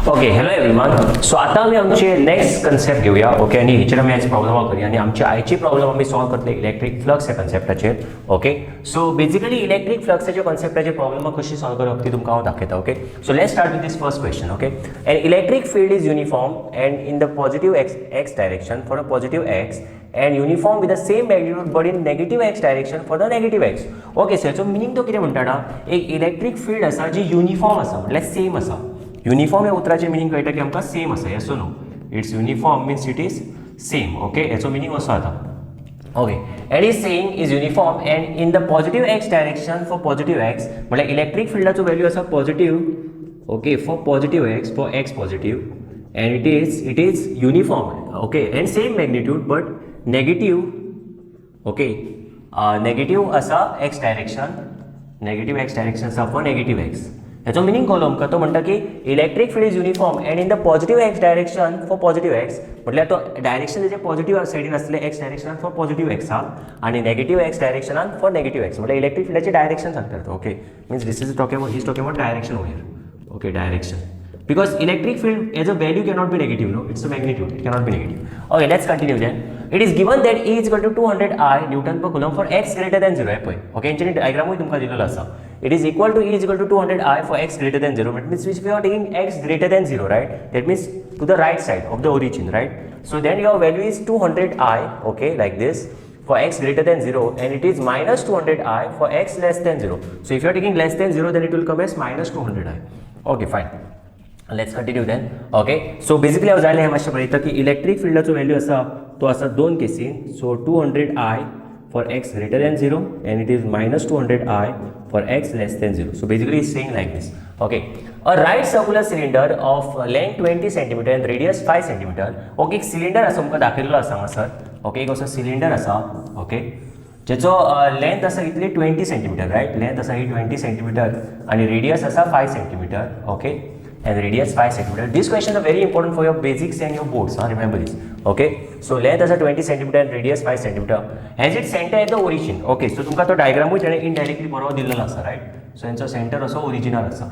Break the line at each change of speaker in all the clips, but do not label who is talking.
Okay hello everyone. So आता आम्ही आमचे नेक्स्ट कन्सेप्ट घेऊया. ओके आणि हेचेर आमी आयज प्रॉब्लम करूया आणि आमची आयची प्रॉब्लम आमी सॉल्व करतले इलेक्ट्रीक फ्लक्स ह्या कन्सेप्टाचेर. ओके सो बेसिकली इलेक्ट्रीक फ्लक्साच्या कॉन्सेप्टाचेर प्रॉब्लम कशी सॉल्व करप ती तुमकां हांव दाखयता. Okay so let's start with this first question. Okay an electric field is uniform and in the positive x direction for a positive x and uniform with the same magnitude but in negative x direction for the negative x. Okay sir so meaning तो कितें म्हणटा ना, एक electric field आसा जी uniform आसा म्हटल्यार same आसा. Uniform ह्या उतराचें मिनिंग कळटा की आमकां सेम आसा. Yes no it's uniform means it is same. Okay हेचो मिनिंग असो जाता. Okay and is saying is uniform and in the positive x direction for positive x म्हटल्यार इलेक्ट्रीक फील्डाचो व्हॅल्यू आसा positive. Okay for positive x for x positive and it is uniform. Okay and same magnitude but negative. Okay negative असा x direction, negative x direction असा for negative x. ह्याचो meaning कळलो आमकां. तो म्हणटा की electric field is uniform and in the positive x direction for positive x म्हटल्यार तो डायरेक्शन तेजे पॉझिटिव्ह सायडीन आसले एक्स डायरेक्शनान फॉर पॉझिटिव्ह एक्साक आणि नेगेटिव्ह एक्स डायरेक्शनान फॉर नेगेटिव्ह एक्स म्हटल्यार इलेक्ट्रिक फील्डाचे डायरेक्शन सांगता तो. Okay means this is talking about direction over. Okay direction because electric field as a value cannot be negative, no, it's a magnitude, it cannot be negative. Okay, let's continue then. It is given that E is equal to 200 I Newton per coulomb for x greater than 0. Okay, in diagram तुमका दिलेलो आसा. It is equal to E is equal to 200 I for x greater than 0. That means we are taking x greater than 0, right? That means to the right side of the origin, right? So then your value is 200 I, okay, like this, for x greater than 0, and it is minus 200 I for x less than 0. So if you are taking less than 0, then it will come as minus 200 I. Okay, fine. Let's continue then. Okay so basically हांव जालें हें मातशें पळयता की electric फील्डाचो value आसा तो आसा दोन casein. So 200 I for x greater than 0 end it is minus 200 I for x less than 0. So basically is saying like this. Okay a right circular cylinder of length 20 centimetre end radius 5 centimetre. Okay एक cylinder आसा तुमकां दाखयलेलो आसा हांगासर. Okay एक असो cylinder आसा. Okay जेचो length आसा कितली 20 सेंटीमीटर, रायट. लेंथ आसा ही 20 सेंटीमीटर आणि रेडियस आसा 5 centimetre. Okay and radius 5 cm. These questions are very important for your basics and your boards. Remember this. Okay. So length as a 20 cm and radius 5 cm. Has its center at the origin. Okay. So तुमका तो diagram मध्ये indirectly बरोबर दिलेला आसा, right? So यांचो center असो original आसा.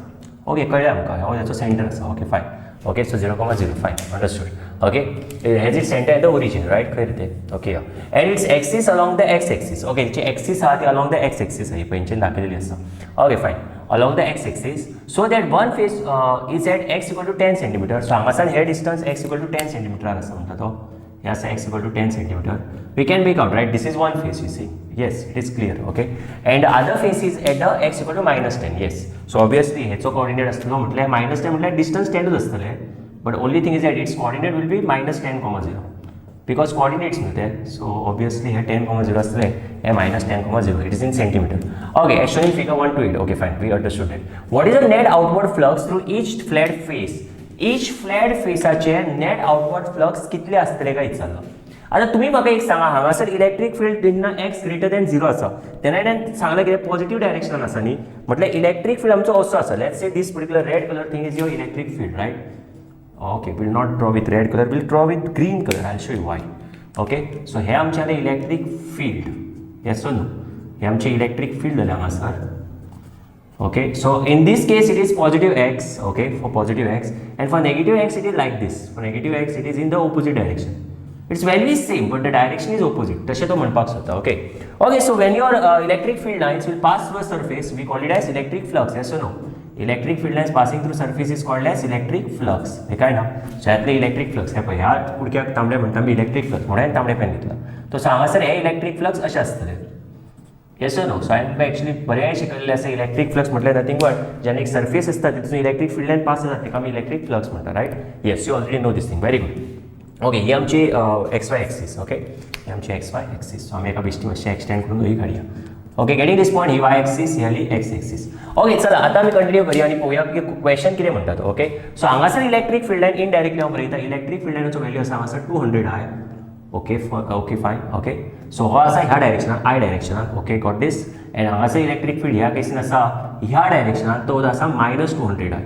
Okay कळ्ळें आमकां. हो याचो center आसा. Okay fine. Okay so 0,0 fine understood. Okay it has its center at the origin, right? Clear ते. Okay yeah. And its axis along the x axis. Okay ची axis आहा ती along the x axis आहे. पयलींच्यान दाखयलेली आसा. Okay fine. Along the x axis so that one face is at x equal to 10 cm. So हांगासान हे distance x equal to 10 cm आसा म्हणटा तो. हे आसा x equal to 10 cm. We can make out, right? This is one face, you see. Yes, it is clear. Okay. And the other face is at the x equal to minus 10. Yes. So obviously हेचो coordinate आसतलो म्हटल्यार minus 10 म्हटल्यार distance 10 च आसतले. But only thing is that its coordinate will be minus 10,0. Because coordinates न्हू ते. So obviously here 10,0 आसतले. Here minus 10,0. It is in centimeter. Okay, as shown in figure 1 to 8. Okay, fine. We understood it. What is the net outward flux through each flat face? Each flat faceaचे net outward flux कितले आसतले काय विचारलो. आता तुम्ही म्हाका एक सांगा, हांगासर इलेक्ट्रिक फील्ड जेन्ना x ग्रेटर दॅन 0 आसा तेन्ना सांगलें कितें पॉझिटिव्ह डायरेक्शनान आसा न्ही. म्हटल्यार इलेक्ट्रिक फील्ड आमचो असो आसा. Let's say this particular red colour thing is your electric field, right. Okay, we'll not draw with red color, we'll draw with green color. I'll show you why. Okay, so हे आमचे electric field. Yes or no? हे आमचे electric field जालें हांगासर. Okay, so in this case it is positive x. Okay, for positive x, and for negative x it is like this. For negative x it is in the opposite direction. Its value is same but the direction is opposite. तशें तो म्हणपाक सोदता. Okay. Okay, so when your electric field lines will pass through a surface, we call it as electric flux. Yes or no? Electric field lines passing through surface is called as electric flux. हे काय ना. So यातले electric flux हे पळय ह्या कुडक्याक तांबडे म्हणटा आमी इलेक्ट्रिक फ्लक्स म्हणून तांबडे पेन घेतला. तो हांगासर हे इलेक्ट्रिक फ्लक्स अशें आसतले. Yes no. सो हांवें एक्चुअली बरें शिकयल्लें आसा इलेक्ट्रिक फ्लक्स म्हटल्यार नथिंग बट जेन्ना एक सर्फेस आसता तितून इलेक्ट्रिक फील्ड लायन पास जाता तेका आमी इलेक्ट्रिक फ्लक्स म्हणटा, right. Yes you already know this thing. Very good. Okay ही आमची एक्स वाय एक्सिस. ओके ही आमची एक्स वाय एक्सिस. सो आमी एका बेश्टी मातशें एक्सटेंड करून ही काडया. Okay getting this point he Y axis ही आली एक्स एक्सिस. ओके चला आता आमी कंटिन्यू करूया आणि पळोवया की क्वेश्चन कितें म्हणटा तो. ओके सो हांगासर इलेक्ट्रिक फील्ड लायन इनडायरेक्टली हांव बरयता. इलेक्ट्रिक फील्ड लायनाचो व्हॅल्यू आसा हांगासर 200 I. Okay okay fine. Okay so हो आसा ह्या डायरेक्शनान आय डायरेक्शनान. Okay got this. एंड हांगासर इलेक्ट्रिक फील्ड ह्या केसीन आसा ह्या डायरेक्शनान तो आसा minus 200 I.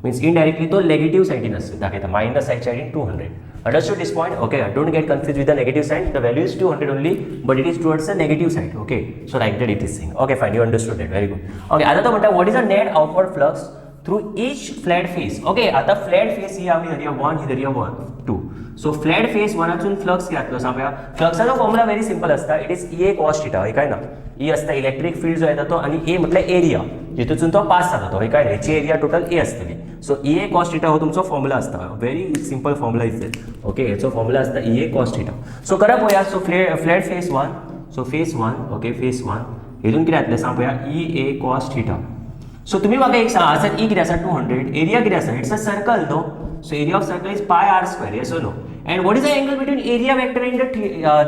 मीन्स इनडायरेक्टली तो नेगेटिव्ह सायडीन आसता दाखयता. मायनस सायडीन 200. Understood this point? Okay, don't get confused with the negative sign. The value is 200 only, but it is towards the negative side. Okay, so like that it is saying. Okay, fine, you understood it. Very good. Okay, आता तो म्हणता what is the net outward flux through each flat face. Okay, आता flat face ही आम्ही धरूया 1, ही धरूया 1 2. So flat face 1 flux घेतलो सांगूया. फ्लक्साचो formula very simple असता. It is E cos θ. हे काय ना, E असता इलेक्ट्रिक फील्ड जो येता तो, आणि A म्हटल्यार एरिया जितून तो पास जाता तो. हे काय हेची एरिया टोटल A असतली. सो E cos θ हो तुमचो फॉर्म्युला असता. Very simple formula is that. Okay, हेचो फॉर्म्युला असता E cos θ. सो करा पळोवया. So flat face 1. So face 1. Okay, face 1 हेतून कितें जातलें सांग पळोवया. E cos θ. सो तुम्ही म्हाका एक सांगा, सर E कितें आसा 200, एरिया कितें आसा, it's a circle no. So area of circle is pi r square. Yes or no. And what is the angle between area vector and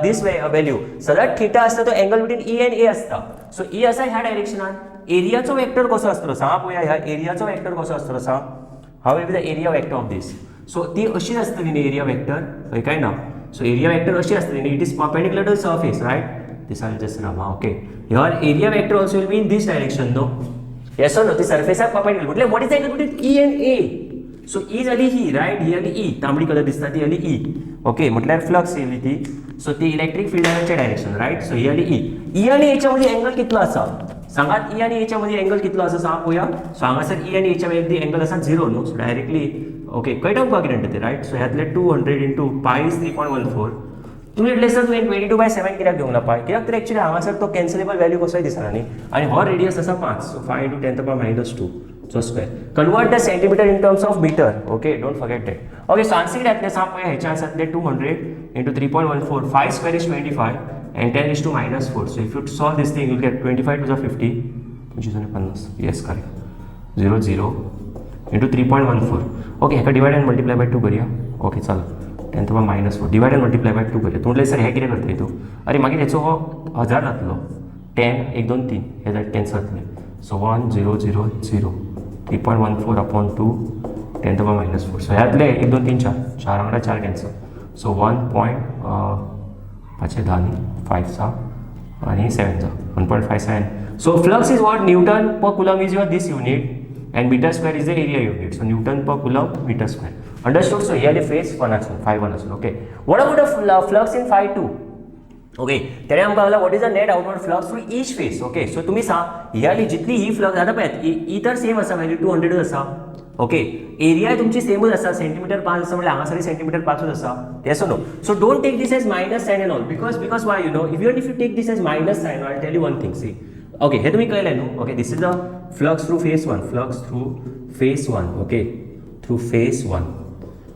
this value? So that theta असता तो angle between E and A असता. So E असा ह्या डायरेक्शनान. एरियाचो vector कसो असतलो सांगा पळोवया. ह्या एरियाचो वेक्टर कसो असतलो सांग. How will be the area vector of this. So ती अशी असतली न्ही एरिया वेक्टर, हय काय ना. सो एरिया वेक्टर अशी असतली न्ही. It is perpendicular to surface, right. This I just रामा. Okay, here area vector also will be in this direction no. Yes or no. ती सरफेस आर परपेंडिकुलर. म्हटल्यार what is the angle between E and A. So E जाली ही, right. ही आली E, तांबडी colour दिसता ती आली E. Okay, म्हटल्यार flux येयली ती. सो ती इलेक्ट्रिक फील्डाचे डायरेक्शन, राइट. सो ही आली E आणि Aच्या मध्ये एंगल कितलो आसा सांगात. E आणि Aच्या मध्ये एंगल कितलो आसा सांग पळोवया. सो हांगासर E आणि Aच्या मध्ये एंगल आसा 0 न्हू. सो डायरेक्टली ओके कळटा तुका कितें ते, राइट. सो ह्यातले 200 इंटू पाय इज 3.14. तुम्ही म्हटले सर तुवें 22/7 कित्याक घेवंक ना पाय. कित्याक तर एक्चुअली हांगासर तो कॅन्सलेबल व्हॅल्यू कसोय दिसना न्ही. आणि हो रेडियस आसा 5. So 5 into 10⁻². So square. Convert the centimeter in terms of meter. Okay, don't forget that. Okay, so answer घातले सांग पळोवया. हेच्या आसातले 200 into 3.14. 5 square is 25 and 10 is to -4. So if you solve this thing, you'll get 25 to the 50, which is 50. Yes, correct. 0 0 into 3.14. Okay, हेका divide and multiply by 2 करूया. Okay, चलो 10⁻4 divide and multiply by 2 करूया. तूं म्हटलें sir हे कितें करतय तूं. अरे मागीर हेचो हो 1000 जातलो. 10 1 2 3 हे 10 जातले. So 1 0 0 0 3.14 upon 2 10⁻4. सो ह्यातले 1 2 3 4 4 वांगडा 4 कॅन्सल. सो 1.5 5 सा आणि 7 जा 1.57. So flux is what Newton per coulomb is your this unit and meter square is the area unit. So Newton per coulomb meter square. Understood? So here the phase 1 action, phi 1 action. Okay. What about the flux in phi 2? Okay. तेणे आमकां लागला what is the net outward flux through each phase. Okay. So तुम्ही सांग ह्याली जितली ही flux जाता पळय ही तर same आसा व्हॅल्यू 200 आसा. ओके. एरिया तुमची सेमच आसा सेंटीमीटर 5 आसा म्हणजे हांगासर सेंटीमीटर 5च आसा. Yes or no? So don't take this as minus sign and all because why you know if you take this as minus sign I'll tell you one thing. See. Okay, हे तुम्ही कळले न्हू. Okay, this is the flux through face 1. Flux through face 1. Okay, through face 1.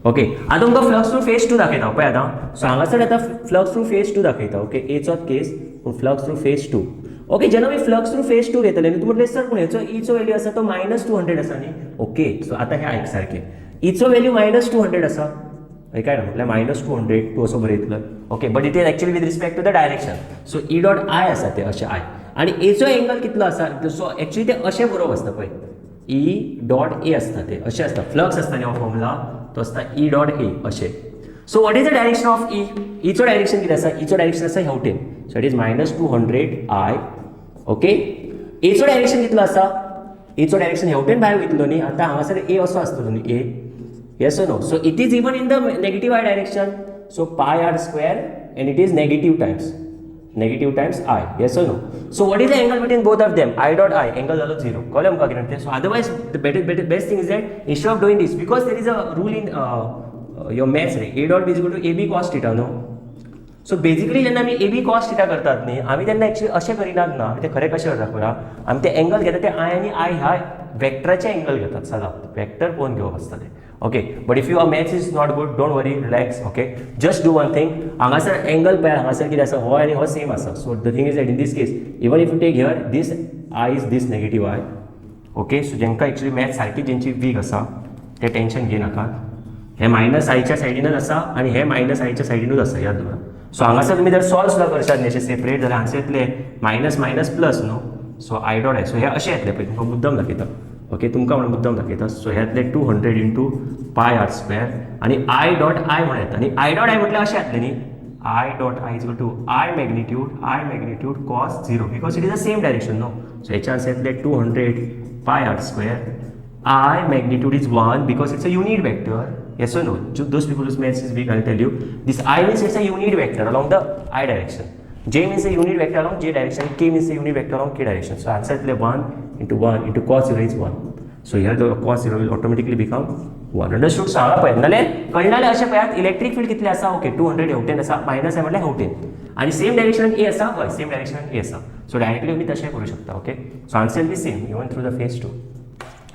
Okay, आता तुमकां flux through face 2 दाखयता पळय आतां. So हांगासर आतां फ्लक्स थ्रू फेस 2 दाखयता. ओके, एचोच केस पूण फ्लक्स थ्रू फेस 2. ओके, जेन्ना आमी फ्लक्स थ्रू फेस 2 घेतले न्ही तूं म्हटलें सर पूण हेचो ईचो व्हॅल्यू आसा तो -200 आसा न्ही. ओके, सो आतां हे आयक सारकें. ईचो व्हॅल्यू -200 आसा. हे काय ना म्हटल्यार -200 तूं असो बरयतलो. Okay, but it is actually with respect to the direction. So E dot i आसा ते अशें आय आणि एचो एंगल कितलो आसा. सो एक्चुअली ते अशें बरोवप आसता पळय. ई डॉट ए आसता ते अशें आसता. फ्लक्स आसता न्ही हो फॉर्मुला तो आसता ई डॉट ए अशें. So what is the direction of E. ईचो डायरेक्शन कितें आसा. ईचो डायरेक्शन आसा हेवटेन. So it is -200 i. Okay, एचो डायरेक्शन कितलो आसा. एचो डायरेक्शन हेवटेन भायर वयतलो न्ही. आतां हांगासर ए असो आसतलो न्ही ए. Yes or no? So it is even in the negative I direction. So pi r square and it is negative times I. Yes or no? So what is the angle between both of them? I dot I. Angle zalo 0. Column ka kiran. So otherwise the best thing is that instead of doing this, because there is a rule in your maths, right? A dot B is equal to AB cos theta, no? So basically जेन्ना आमी AB cos θ करतात न्ही आमी तेन्ना actually अशें करिनात ना. ते खरें कशें करतात पळय आमी ते एंगल घेतात ते आय आनी आय ह्या वेक्टराचे एंगल घेतात. सदांच वेक्टर पळोवन घेवप आसता ते. Okay, but if your maths is not good don't worry relax. Okay, just do one thing. हांगासर एंगल पळय हांगासर कितें आसा हो आनी हो सेम आसा. So the thing is that in this case even if you take here this i is this negative i. Okay, so जेंकां एक्चुअली मॅथ्स सारकी जेंची वीक आसा ते टेंशन घेनाकात. हे मायनस आयच्या सायडीनच आसा आणि हे मायनस आयच्या सायडीनूच आसा याद दवरा. सो हांगासर तुमी जर सॉल्व सुद्दां करशात न्ही अशें सेपरेट जाल्यार हांगासर येतले मायनस मायनस प्लस न्हू. So I dot I. So हे अशें येतले पळय तुमकां मुद्दम दाखयता. ओके, तुमकां म्हणून मुद्दम दाखयता. सो हे येतले 200 इंटू पाय आर स्क्वेअर आणि आय डॉट आय म्हणून येता. आनी आय डॉट आय म्हटल्यार अशें येतलें न्ही. I dot I is equal to I magnitude cos 0 because it is the same direction no. So हेच्या आन्सर येतले 200 pi r square. I magnitude is 1 because it's a unit vector. Yes or no? Those people whose maths is weak, I'll tell you. This I means it's a unit vector along the I direction. J means a unit vector along J direction. K means a unit vector along K direction. So answer is 1 into cos 0 is 1. So here the cos 0 will automatically become 1. Understood? सांगा पळय नाल्यार कळनाले अशें पळयात electric field कितले आसा okay 200 हेवटेन आसा minus आहे म्हटल्यार हेवटेन आणि सेम डायरेक्शनान ए आसा हय सेम डायरेक्शनान ए आसा सो डायरेक्टली आमी तशें करूं शकता okay so answer will B same even through the phase 2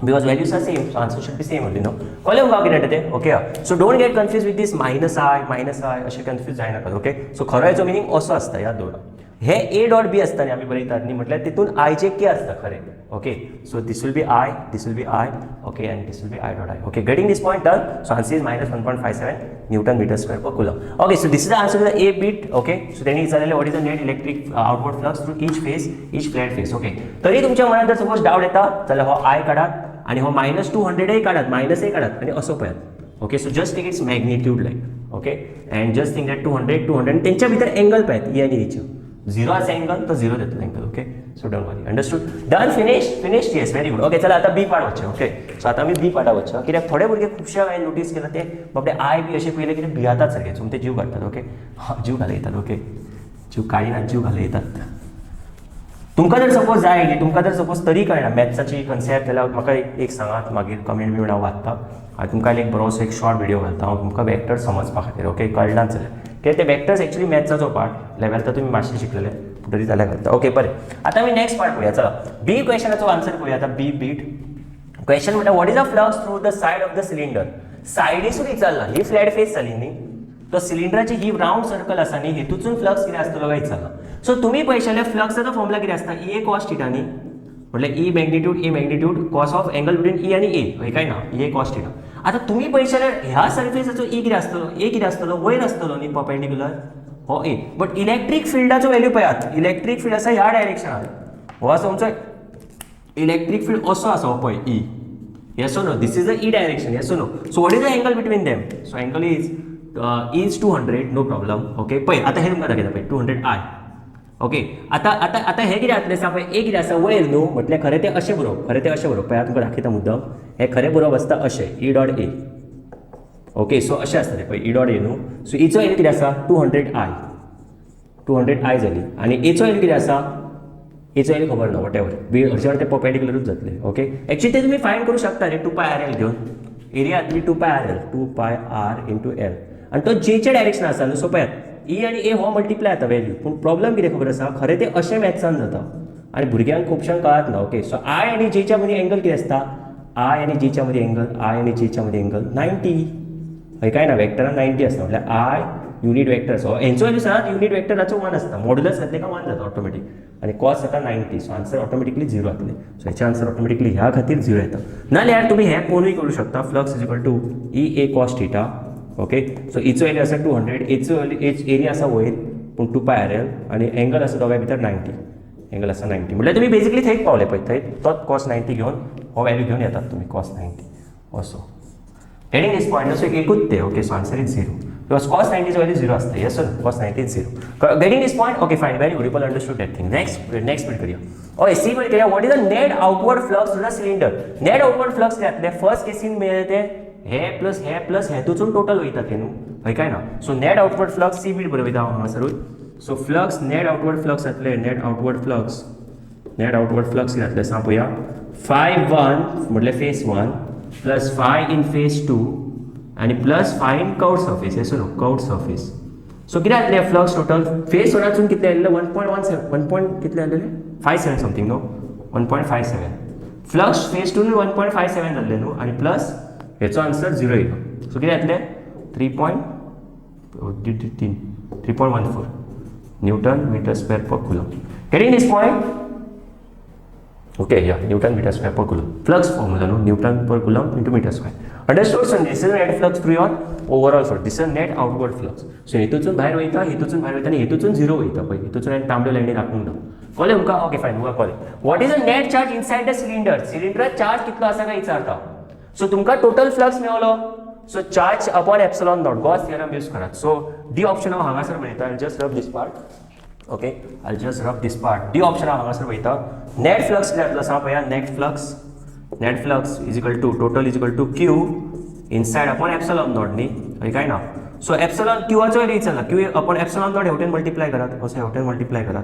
because values are same so answer should be same only no कळलं का कितें ते okay so don't get confuse with this minus I अशें confuse जायनाका okay so खरो हेचो meaning असो आसता याद दवरा हे ए डॉट बी आसता न्ही आमी बरयतात न्ही म्हटल्यार तितून आयचे के आसता खरें okay so this will be I okay and this will be I dot I okay getting this point done so answer is -1.57 newton metre square per coulomb okay so this is the answer to the A bit okay so तेणी विचारलेले what is the net electric outward flux through each face each flat face okay तरी तुमच्या मनात जर suppose doubt येता जाल्यार हो I काढात आणि हो -200 काढात -a काढात आणि असो पळयात okay so just take its magnitude like okay and just think that 200 आणि तेंच्या भितर एंगल पळयात ई आणि एचे 0 आसा एंगल तो 0 येतलो angle okay so don't worry understood done finished yes very good okay चला आता बी पार्ट वच्चे ओके सो आता आमी बी पार्टा वच्चे कित्याक थोडे भुरगे खुबशे हांवें नोटीस केला ते बाबडे आय बी अशें पयले कितें भियातात सारके सो ते जीव काडटात ओके जीव घाले येतात ओके जीव काडिनात जीव घाले येतात तुमकां जर सपोज जाय न्ही तुमकां जर सपोज तरी कळना मॅथ्साची कन्सेप्ट जाल्यार म्हाका एक सांगात मागीर कमेंट बी हांव वाचता हांव तुमकां एक बरोसो एक शॉर्ट व्हिडिओ घालता हांव तुमकां वेक्टर समजपा खातीर ओके कळनात जाल्यार कित्याक ते वेक्टर्स एक्चुअली मॅथ्साचो पार्ट लेवलता तुमी मातशें शिकलेले तरी जाल्यार घालता ओके बरें आतां आमी नेक्स्ट पार्ट पळोवया चला बी क्वेश्चनाचो आन्सर पळोवया आतां बी बीट क्वेश्चन म्हणटा what is a flux through the side of the cylinder सायडीसून विचारला ही फ्लॅट फेस जाली न्ही तो सिलिंडराची ही राउंड सर्कल आसा न्ही हेतून फ्लक्स कितें आसतलो काय विचारला सो तुम्ही पळयशाले फ्लक्साचो फॉर्मुला कितें आसता ए कॉस थिटा न्ही म्हटल्यार E magnitude cos of angle between E आणि ए हय काय ना ए कॉस थिटा आता तुम्ही पळयशाले ह्या सर्फेसाचो ई कितें आसतलो वयर आसतलो न्ही परपेंडिक्युलर हो ए बट इलेक्ट्रीक फिल्डाचो व्हॅल्यू पळयात इलेक्ट्रीक फील्ड आसा ह्या डायरेक्शनान हो आसा तुमचो इलेक्ट्रीक फील्ड असो आसा हो पळय E yes no this is the E direction yes no so what is the angle between them so angle is 200 no problem okay पळय आता हे तुमकां दाखयता पळय 200 आय ओके आता हे कितें जातलें सांग पळय ए कितें आसा वयर न्हू म्हटल्यार खरें तें अशें बरोवप पळय तुमकां दाखयता मुद्दम हे खरें बरोवप आसता अशें ई डॉट ए ओके सो अशें आसता तें पळय ई डॉट ए न्हू सो इचो एल कितें आसा 200 आय जाली आनी एचो एल कितें आसा एचो एल खबर ना वॉटेवर बी हरशे ते परपेंडिक्युलरूच जातले ओके एक्चुअली ते तुमी फायंड करूं शकता रे 2πr घेवन एरिया जातली 2πr इंटू एल आनी तो जेचे डायरेक्शन आसा न्हू सो पळयात ई आणि ए हो मल्टिप्लाय जाता व्हॅल्यू पूण प्रॉब्लेम कितें खबर आसा खरें तें अशें मॅथ्सान जाता आनी भुरग्यांक खुबशांक कळत ना ओके सो आय आनी जेच्या मदीं एंगल कितें आसता आय आनी जेच्या मदीं एंगल 90 हय काय ना वेक्टरान 90 आसता म्हटल्यार आय युनिट वेक्टर सो हेंचो व्हॅल्यू सांगात युनिट वेक्टराचो 1 आसता मॉड्युलस घातले का 1 जाता ऑटोमॅटीक आनी कॉस जाता 90 सो आन्सर ऑटोमॅटिकली 0 जातले सो हेचे आन्सर ऑटोमॅटिकली ह्या खातीर 0 येता नाल्यार तुमी हें पळोवनूय करूं शकता flux is equal to E A cos theta okay so इचो एरिया आसा 200 एचो एरिया आसा वयर पूण 2πrl आनी एंगल आसा दोगांय भितर 90 एंगल आसा 90 म्हटल्यार तुमी बेजिकली थंयच पावले पळय थंय तोच कॉस 90 घेवन हो व्हॅल्यू घेवन येतात तुमी कॉस 90 असो गेटिंग दिस पॉइंट सो एकूच ते okay so answer is 0 because cos 90 ची व्हॅल्यू 0 आसता yes cos 90 is 0 getting this point okay fine very good people understood that thing next bit करूया ओके सी बिट करूया what is the net outward flux to the cylinder net outward flux जातले first केसीन मेळ्ळे ते हे plus हेतून total वयता ते न्हू हय काय ना so net outward flux C bit बरयता हांगासरूच so flux net outward flux जातले नेट आउटवर्ड फ्लक्स जातले सांग पळया φ1 म्हटल्यार फेस 1 प्लस φ इन फेस 2 आनी plus φ in curved surface yes no curved surface so कितें जातलें फ्लक्स टोटल फेस 1 कितले आसलें 1.17 कितले आसलेले 57 समथींग नो 1.57 फ्लक्स फेस 2 1.57 जाल्ले न्हू आनी प्लस हेचो आन्सर 0 येयलो सो कितें जातलें 3.14 newton metre square per coulomb getting this point okay या newton metre square per coulomb flux formula न्हू newton per coulomb into metre square understood so this is net flux through your overall flux this is net outward flux so हेतून भायर वयता आनी हेतून 0 वयता पळय हेतून आनी तांबड्यो लायनी दाखवूंक ना कळ्ळें तुमकां ओके फायन तुमकां कळ्ळें what is the net charge inside the cylinder charge कितलो आसा काय विचारता सो तुमकां टोटल फ्लक्स मेळलो so charge upon epsilon naught Gauss theorem use करात सो डी ऑप्शन हांव हांगासर मेळटा I just rub this part okay I just rub this part D option हांव हांगासर वयता नेट फ्लक्स कितें जातलो सांग पळया net flux is equal to total is equal to Q inside upon epsilon naught न्ही हय काय ना सो एप्सिलॉन क्यूआचो व्हॅल्यू विचारला क्यू अपॉन एप्सिलॉन नॉट हेवटेन मल्टिप्लाय करात असो हेवटेन मल्टिप्लाय करात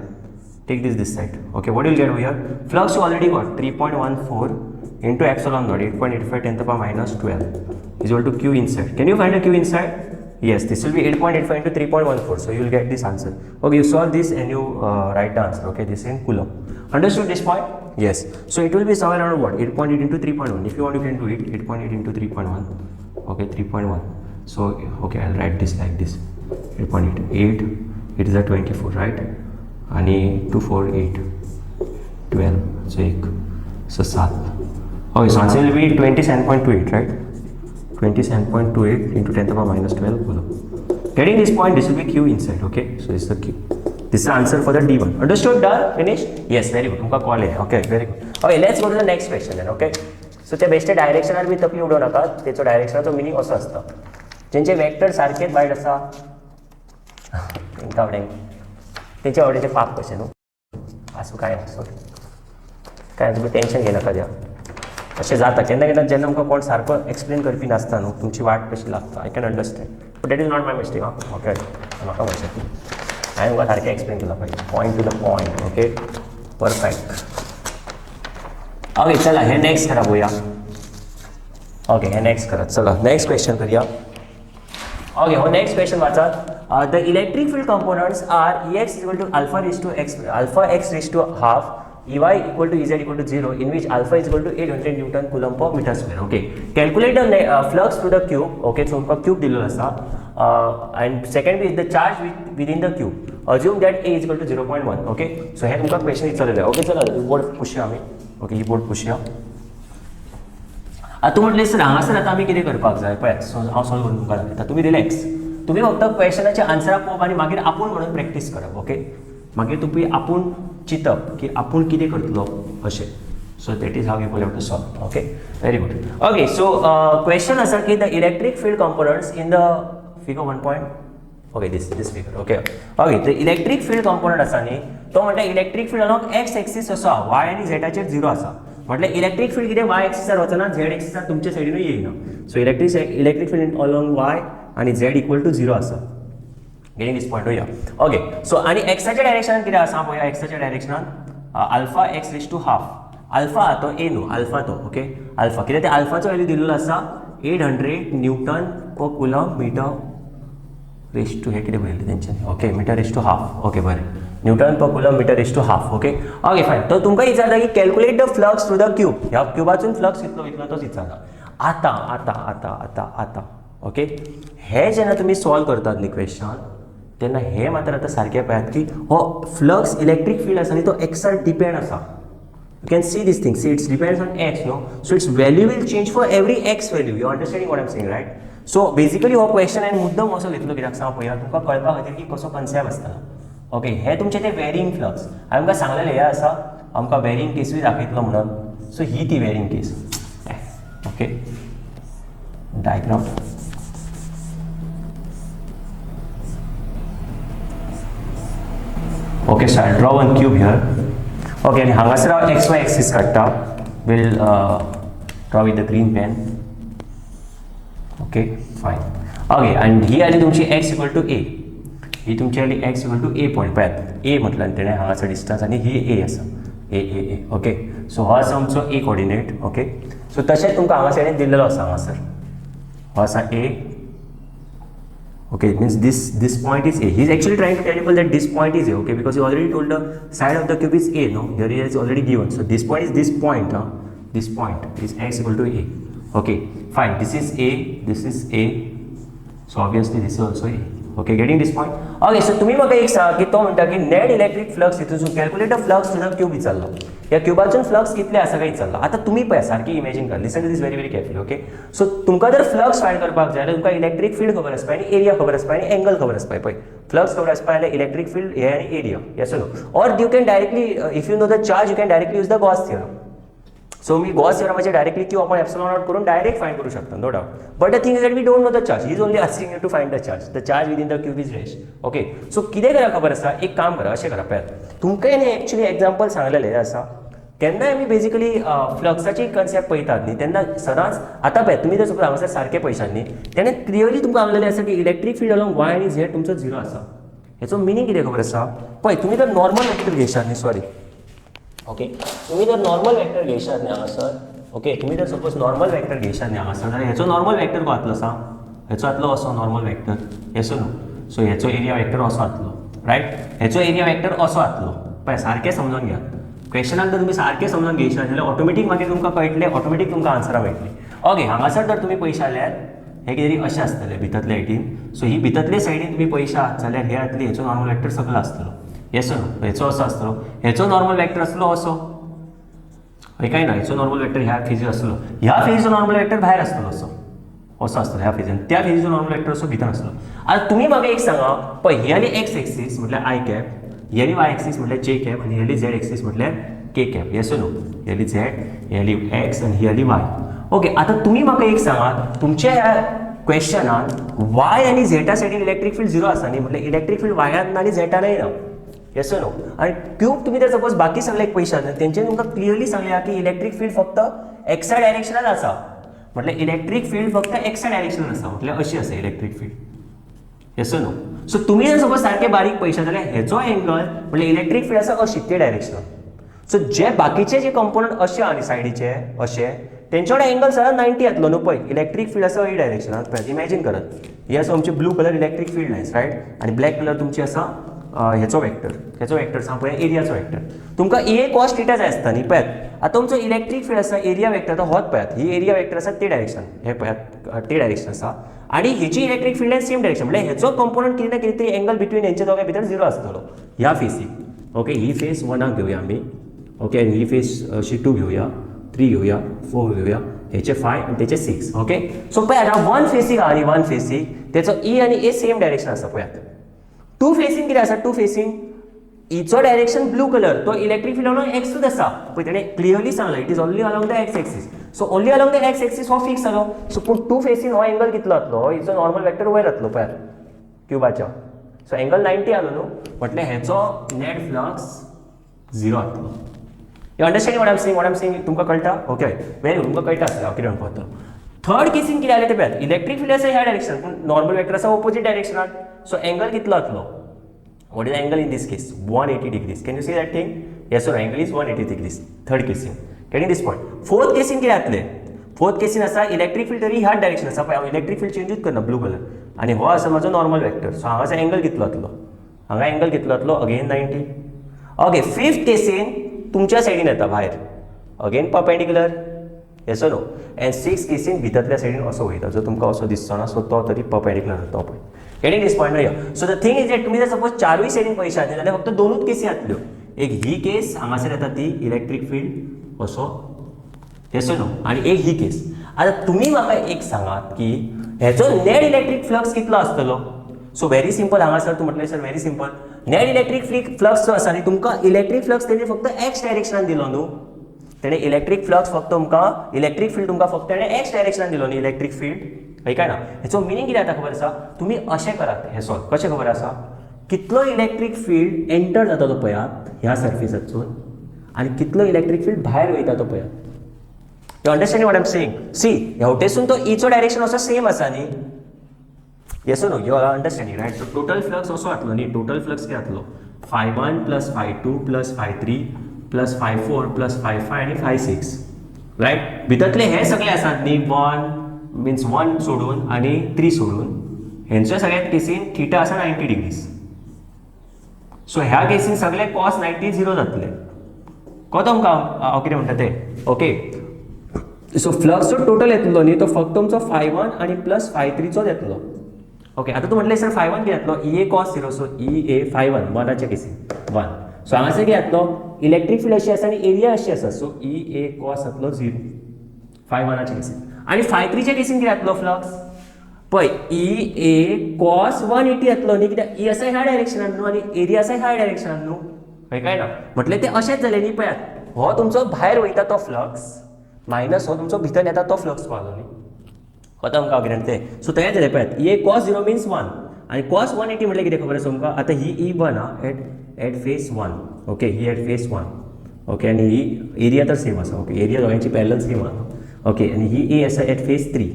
take this side okay what will get here flux you already got 3.14 into epsilon naught 8.85 10 to the power minus 12 is equal to q inside. Can you find a q inside? Yes, this will be 8.85 into 3.14, so you will get this answer. Okay, you solve this and you write the answer. Okay, this in coulomb. Understood this point? Yes. So it will be somewhere around what? 8.8 into 3.1. If you want, you can do it. 8.8 into 3.1. Okay, 3.1. So okay, I'll write this like this. 8.8. 8. It is a 24, right? And 2, 4, 8, 12. So 1. So 7. Okay, so answer will be 27.28, right? 27.28 into 10 to the power minus 12 coulomb. Getting this point, this will be q inside. Okay, so this is the q. This is the answer for the D1. Understood? Done? Finished? Yes, very good. तुमका call है. Okay, very good. Okay, let's go to the next question then. Okay. So त्या best directional बी तकली उडो नका. त्याचो डायरेक्शनाचो meaning असो असता. ज्यांचे vector सारकेच wide आसा. तेंचे आवडीचे पाप कशे न्हू. असो काय नसो. काय तुम्ही टेन्शन घेऊ नका द्या. अशें जाता केन्ना केन्ना जेन्ना आमकां कोण सारको एक्सप्लेन करपी नासता न्हू तुमची वाट कशी लागता. I can understand. But that is not my mistake. Okay म्हाका मातशें हांवें तुमकां सारकें एक्सप्लेन केला पाहिजे. Point two the point. Okay perfect. Okay चला हे नेक्स्ट करा पळोवया. ओके हे नेक्स्ट करात. चला नेक्स्ट क्वेश्चन करूया. ओके हो नेक्स्ट क्वेश्चन वाचात. The electric field components are Ex equal to alpha raise to x alpha x raise to half Ey equal to Ez equal to 0 in which alpha is equal to 800 Newton Coulomb per meter square. Okay, calculate the flux through the cube. Okay, so तुमका cube दिलेला असा. And second is the charge within the cube. Assume that A is equal to 0.1. Okay, so हे तुमका question विचारलेला आहे. Okay, चला board पुशूया आम्ही. Okay, ही board पुशूया. आता म्हटले सर हांगासर आता आम्ही कितें करपाक जाय पळय. सो हांव सॉल्व करून तुमकां दाखयता. तुम्ही रिलॅक्स. तुम्ही फक्त क्वेश्चनाचे आन्सराक पळोवप आनी मागीर आपूण म्हणून प्रॅक्टीस करप. ओके, मागीर तुम्ही आपूण चिंतप की आपूण कितें करतलो अशें. So that is how you have to solve. Okay, very good. Okay, so question आसा की the electric field components in the figure 1 point. Okay, this figure. Okay okay, the electric field component आसा न्ही तो म्हणटा electric field along x axis असो आहा. Y आनी झेडाचेर 0 आसा. म्हटल्यार इलेक्ट्रिक फील्ड कितें वाय एक्सिसार वचना झेड एक्सिसार तुमच्या सायडीनूय येयना. So electric field along Y आनी झेड इक्वल टू 0 आसा. गेटिंग दिस पॉइंट या. ओके, सो आणि एक्साच्या डायरेक्शनान कितें आसा पळया. एक्साच्या डायरेक्शनान alpha x raise to half. Alpha हा तो ए न्हू अल्फा तो. ओके, अल्फा कित्याक ते अल्फाचो व्हॅल्यू दिलेलो आसा 800 newton per coulomb metre raise to हे कितें बरयलें तेंच्यांनी. Okay, metre raise to half. Okay बरें, newton per coulomb metre raise to half. Okay okay fine. तो तुमकां विचारता की calculate the flux through the cube. ह्या क्युबाचून फ्लक्स कितलो वयतलो तोच विचारता. आता आता आता आता आता ओके, हे जेन्ना तुमी सॉल्व करतात न्ही क्वेश्चन तेन्ना हे मात्र आता सारकें पळयात की हो फ्लक्स इलेक्ट्रिक फील्ड आसा न्ही तो एक्सार डिपेंड आसा. You can see this thing. See it's depends on x no. So its value will change for every x value. You understanding what I am saying right. So basically हो question हांवें मुद्दम असो घेतलो कित्याक सांग पळया तुमकां कळपा खातीर की कसो कन्सेप्ट आसता. ओके, हे तुमचे ते वेरिंग फ्लक्स हांवें आमकां सांगलेलें हे आसा आमकां वेरिंग केसूय दाखयतलो म्हणून. सो ही ती varying case. Okay, diagram. Okay, so I'll draw one cube here. Okay, and हांगासर हांव XY axis काडटा. We'll draw with the green pen. Okay, fine. Okay, and ही आली तुमची x equal to a. ही तुमची आली x equal to a point. पळयात a म्हटल्यार तेणें हांगासर डिस्टन्स आनी ही a आसा. a. ओके, सो हो आसा आमचो a कोऑर्डिनेट. ओके, सो तशेंच तुमकां हांगा सायडीन दिल्लेलो आसा. हांगासर हो आसा a. Okay, it means this point is A. He is actually trying to tell you that this point is A. Okay, because he already told the side of the cube is A. No, here he is already given. So this point is this point. This point is x equal to A. Okay, fine. This is A. This is A. So obviously this is also A. Okay, getting this point. Okay, so तुम्ही म्हाका एक सांग की तो म्हणटा की net electric flux हितून calculate the flux to the cube विचारलो. या क्यूबाचून फ्लक्स कितले आसा काय विचारला. आता तुम्ही पळय सारकी इमेजिन कर. Listen to this very carefully. Okay, so तुमकां जर फ्लक्स फायंड करपाक जाय जाल्यार तुमकां इलेक्ट्रिक फील्ड खबर आसपाय आनी एरिया खबर आसपाय आनी एंगल खबर आसपाय. पळय फ्लक्स खबर आसपाय जाल्यार इलेक्ट्रिक फील्ड हे आनी area. Yes no. Or you can directly if you know the charge you can directly use the Gauss theorem. So मी गॉस थियरमाचे डायरेक्टली क्यू आपण एप्सिलॉन नॉट करून डायरेक्ट फाइंड करू शकता. No doubt. But the thing is that we don't know the charge. He is only asking you to find the charge. The charge within the cube is रेश. Okay, so कितें करा खबर आसा. एक काम करा. अशें करा पळयात तुमकां न्ही एक्चुअली एक्झाम्पल सांगलेलें आसा. केन्नाय आमी बेसिकली फ्लक्साची कन्सेप्ट पळयतात न्ही तेन्ना सदांच आतां पळय तुमी जर सपोज हांगासर सारकें पळयशात न्ही तेन्ना क्लियरली तुमकां सांगलेलें आसा की इलेक्ट्रीक फील्ड अलॉंग वाय आनी झेड तुमचो 0 आसा. हेचो मिनींग कितें खबर आसा पळय. तुमी जर नॉर्मल वेक्टर घेयशात न्ही सॉरी. ओके, तुमी जर नॉर्मल वेक्टर घेयशात न्ही हांगासर. ओके तुम्ही जर सपोज नॉर्मल वेक्टर घेयशात न्ही हांगासर जाल्यार हेचो नॉर्मल वेक्टर को जातलो सांग, हेचो जातलो असो नॉर्मल वेक्टर येसो न्हू. सो हेचो एरिया वेक्टर असो जातलो रायट, हेचो एरिया वेक्टर असो जातलो. पळय सारकें समजून घ्या, क्वेश्चनाक जर तुम्ही सारकें समजून घेयशात जाल्यार ऑटोमॅटीक मागीर तुमकां कळटलें, ऑटोमॅटीक तुमकां आन्सरां मेळटली. ओके हांगासर जर तुम्ही पयशे जाल्यार हे कितें तरी अशें आसतलें भितरले सायडीन. सो ही भितरले सायडीन तुम्ही पयशे आहात जाल्यार हे जातली हेचो नॉर्मल वेक्टर सगळो आसतलो येसो न्हू. हेचो असो आसतलो, हेचो नॉर्मल वेक्टर आसलो असो, हय काय ना, हेचो नॉर्मल वेक्टर ह्या फेजीर आसलो, ह्या फेजीचो नॉर्मल वेक्टर भायर आसतलो असो असो आसतलो ह्या फेजीन, त्या फेजीचो नॉर्मल वेक्टर असो भितर आसलो. आतां तुम्ही म्हाका एक सांगा पळय ही जाली एक्स एक्सीस म्हटल्यार आय कॅप, ही जाली वाय एक्सीस म्हटल्यार जे कॅप आनी ही जाली झेड एक्सीस म्हटल्यार के कॅप येसो न्हू. ही जाली झेड, ही जाली एक्स आनी ही जाली वाय. ओके आतां तुम्ही म्हाका एक सांगात तुमच्या ह्या क्वेश्चनान वाय आनी झेडा सायडीन इलेक्ट्रीक फील्ड झिरो आसा न्ही, म्हटल्यार इलेक्ट्रीक फील्ड वायात ना आनी झेडानय ना येसो न्हू. आनी क्यूब तुम्ही जर सपोज बाकी सगळे पयशात तेंच्यानी तुमकां क्लियरली सांगल्या की इलेक्ट्रीक फील्ड फक्त एक्सा डायरेक्शनात आसा, म्हटल्यार इलेक्ट्रीक फील्ड फक्त एक्सा डायरेक्शनात आसा, म्हटल्यार अशी आसा इलेक्ट्रीक फील्ड येसो न्हू. सो तुम्ही जर सपोज सारखे बारीक पयशात जाल्यार हेचो एंगल म्हटल्यार इलेक्ट्रीक फील्ड आसा अशी ते डायरेक्शनात. सो जे बाकीचे जे कंपोनंट अशे आहा न्ही सायडीचे अशे तेंचे कडेन एंगल सगळ्यात 90 येतलो न्हू. पळय इलेक्ट्रीक फील्ड आसा ही डायरेक्शनात, पळय इमॅजीन करात ही आसा आमची blue colour electric field lines right, आनी ब्लॅक कलर तुमची आसा हेचो वेक्टर सांग पळय एरियाचो वेक्टर. तुमकां ए कॉस थिटा जाय आसता न्ही. पळयात आतां तुमचो इलेक्ट्रीक फील्ड आसा एरिया वेक्टर तो होच पळयात, ही एरिया वेक्टर आसा ते डायरेक्शन, हे पळयात ते डायरेक्शन आसा आनी हेची इलेक्ट्रीक फील्ड सेम डायरेक्शन, म्हटल्यार हेचो कंपोनंट कितें ना कितें तरी एंगल बिटवीन हेंचे दोगांय भितर झिरो आसतलो ह्या फेसीक. ओके ही फेस 1 घेवया आमी, ओके आनी ही फेस अशी 2 घेवया, 3 घेवया, 4 घेवया, हेचे 5 आनी तेचे 6. ओके सो पळय आतां 1 फेसीक आहा न्ही 1 फेसीक तेचो ई आनी ए सेम डायरेक्शन आसा. पळयात 2 फेसींग कितें आसा 2 फेसींग इचो डायरेक्शन ब्लू कलर तो इलेक्ट्रीक फील्ड ऑन एक्सूच आसा पळय तेणे क्लियरली सांगला it is only along the x axis. So only along the x axis हो फिक्स जालो. सो पूण 2 फेसीन हो एंगल कितलो जातलो, हो इचो नॉर्मल वेक्टर वयर जातलो पळयात क्यूबाच्या. सो एंगल 90 आलो न्हू, म्हटल्यार हेचो नेट फ्लक्स 0 जातलो. You understand what I am saying तुमकां कळटा. ओके व्हेरी गुड, तुमकां कळटा आसता हांव कितें म्हणपाक वता. थर्ड केसीन कितें जालें तें पळयात इलेक्ट्रीक फील्ड आसा ह्या डायरेक्शनात पूण नॉर्मल वेक्टर आसा ऑपोजीट डायरेक्शनात. सो एंगल कितलो जातलो, what is the angle in this case 180 degrees. Can you see that thing? Yes or no, angle is 180 degrees. Third casing getting this point. Fourth casing कितें जातले, fourth casein आसा electric field तरी ह्याच direction आसा पळय हांव electric field चेंजूच करना blue colour आनी हो आसा म्हजो नॉर्मल वेक्टर. सो हांगासर एंगल कितलो जातलो, हांगा एंगल कितलो जातलो अगेन 90. ओके फिफ्थ केसीन तुमच्या सायडीन येता भायर again perpendicular yes no. And six केसीन भितरल्या सायडीन असो वयता जो तुमकां असो दिसचो ना. सो तो तरी परपेंडिक्युलर जाता पळय. Getting this point no. So the thing is that तुमी जर सपोज चारूय सायडीन पयशे आसले जाल्यार फक्त दोनूच केसी जातल्यो. एक ही केस हांगासर येता ती इलेक्ट्रीक फील्ड असो येस नो आनी एक ही केस. आतां तुमी म्हाका एक सांगात की हेचो नेट इलेक्ट्रीक फ्लक्स कितलो आसतलो. सो व्हेरी सिंपल हांगासर तूं म्हटलें sir very simple net electric flux जो आसा न्ही तुमकां इलेक्ट्रीक फ्लक्स तेणी फक्त एक्स डायरेक्शनान दिलो न्हू. तेणे इलेक्ट्रीक फ्लक्स फक्त तुमकां इलेक्ट्रीक फील्ड तुमकां फक्त तेणे एक्स डायरेक्शनान दिलो न्ही इलेक्ट्रीक फील्ड काय ना. हेचो मिनींग कितें जाता खबर आसा तुमी अशें करात हे सॉल्व कशें खबर आसा कितलो इलेक्ट्रीक फील्ड एंटर जाता तो पळयात ह्या सरफेसाचो आनी कितलो इलेक्ट्रीक फील्ड भायर वयता तो पळयात. You understand what I am saying. See हेवटेसून तो इचो डायरेक्शन असो सेम आसा न्ही. Yes no you are understanding right. So total flux असो जातलो न्ही. टोटल फ्लक्स कितें जातलो 5-1 + 5-2 + 5-3 + 5-4 + 5-5 आनी 5-6 रायट. भितरले हे सगळे आसात न्ही 1 मीन्स 1 सोडून आनी 3 सोडून हेंचो सगळ्यात केसीन थिटा आसा 90 डिग्रीज. सो ह्या केसीन सगळे कॉस 90 0 जातले. कळ्ळो तुमकां हांव कितें म्हणटा तें. ओके सो फ्लक्स जो टोटल येतलो न्ही तो फक्त तुमचो 5-1 आनी + 5-3 चोच येतलो. ओके आतां तूं म्हटलें सर 5-1 कितें येतलो EA cos 0. सो EA 5-1 1च्या केसीन 1. सो हांगासर कितें येतलो इलेक्ट्रीक फील्ड अशी आसा आनी एरिया अशी आसा. सो EA cos जातलो 0 5-1च्या केसीन. आनी 5-3च्या केसीन कितें येतलो फ्लक्स पळय EA cos 180 येतलो न्ही कित्याक E आसा ह्या डायरेक्शनान न्हू आनी एरिया आसा ह्या डायरेक्शनान न्हू काय ना. म्हटलें तें अशेंच जालें न्ही पळयात हो तुमचो भायर वयता तो फ्लक्स मायनस हो तुमचो भितर येता तो फ्लक्स पावलो न्ही. कळटा तुमकां कितें तें. सो तयार जालें पळयात EA cos 0 मीन्स 1 आनी cos 180 म्हटल्यार कितें खबर आसा तुमकां. आतां ही E1 आहा एट फेस 1. ओके ही एट फेस 1. ओके आनी ही एरिया तर सेम आसा. ओके एरिया दोगांयची पॅरलल सेम आहा. ओके आनी ही ए आसा at face 3.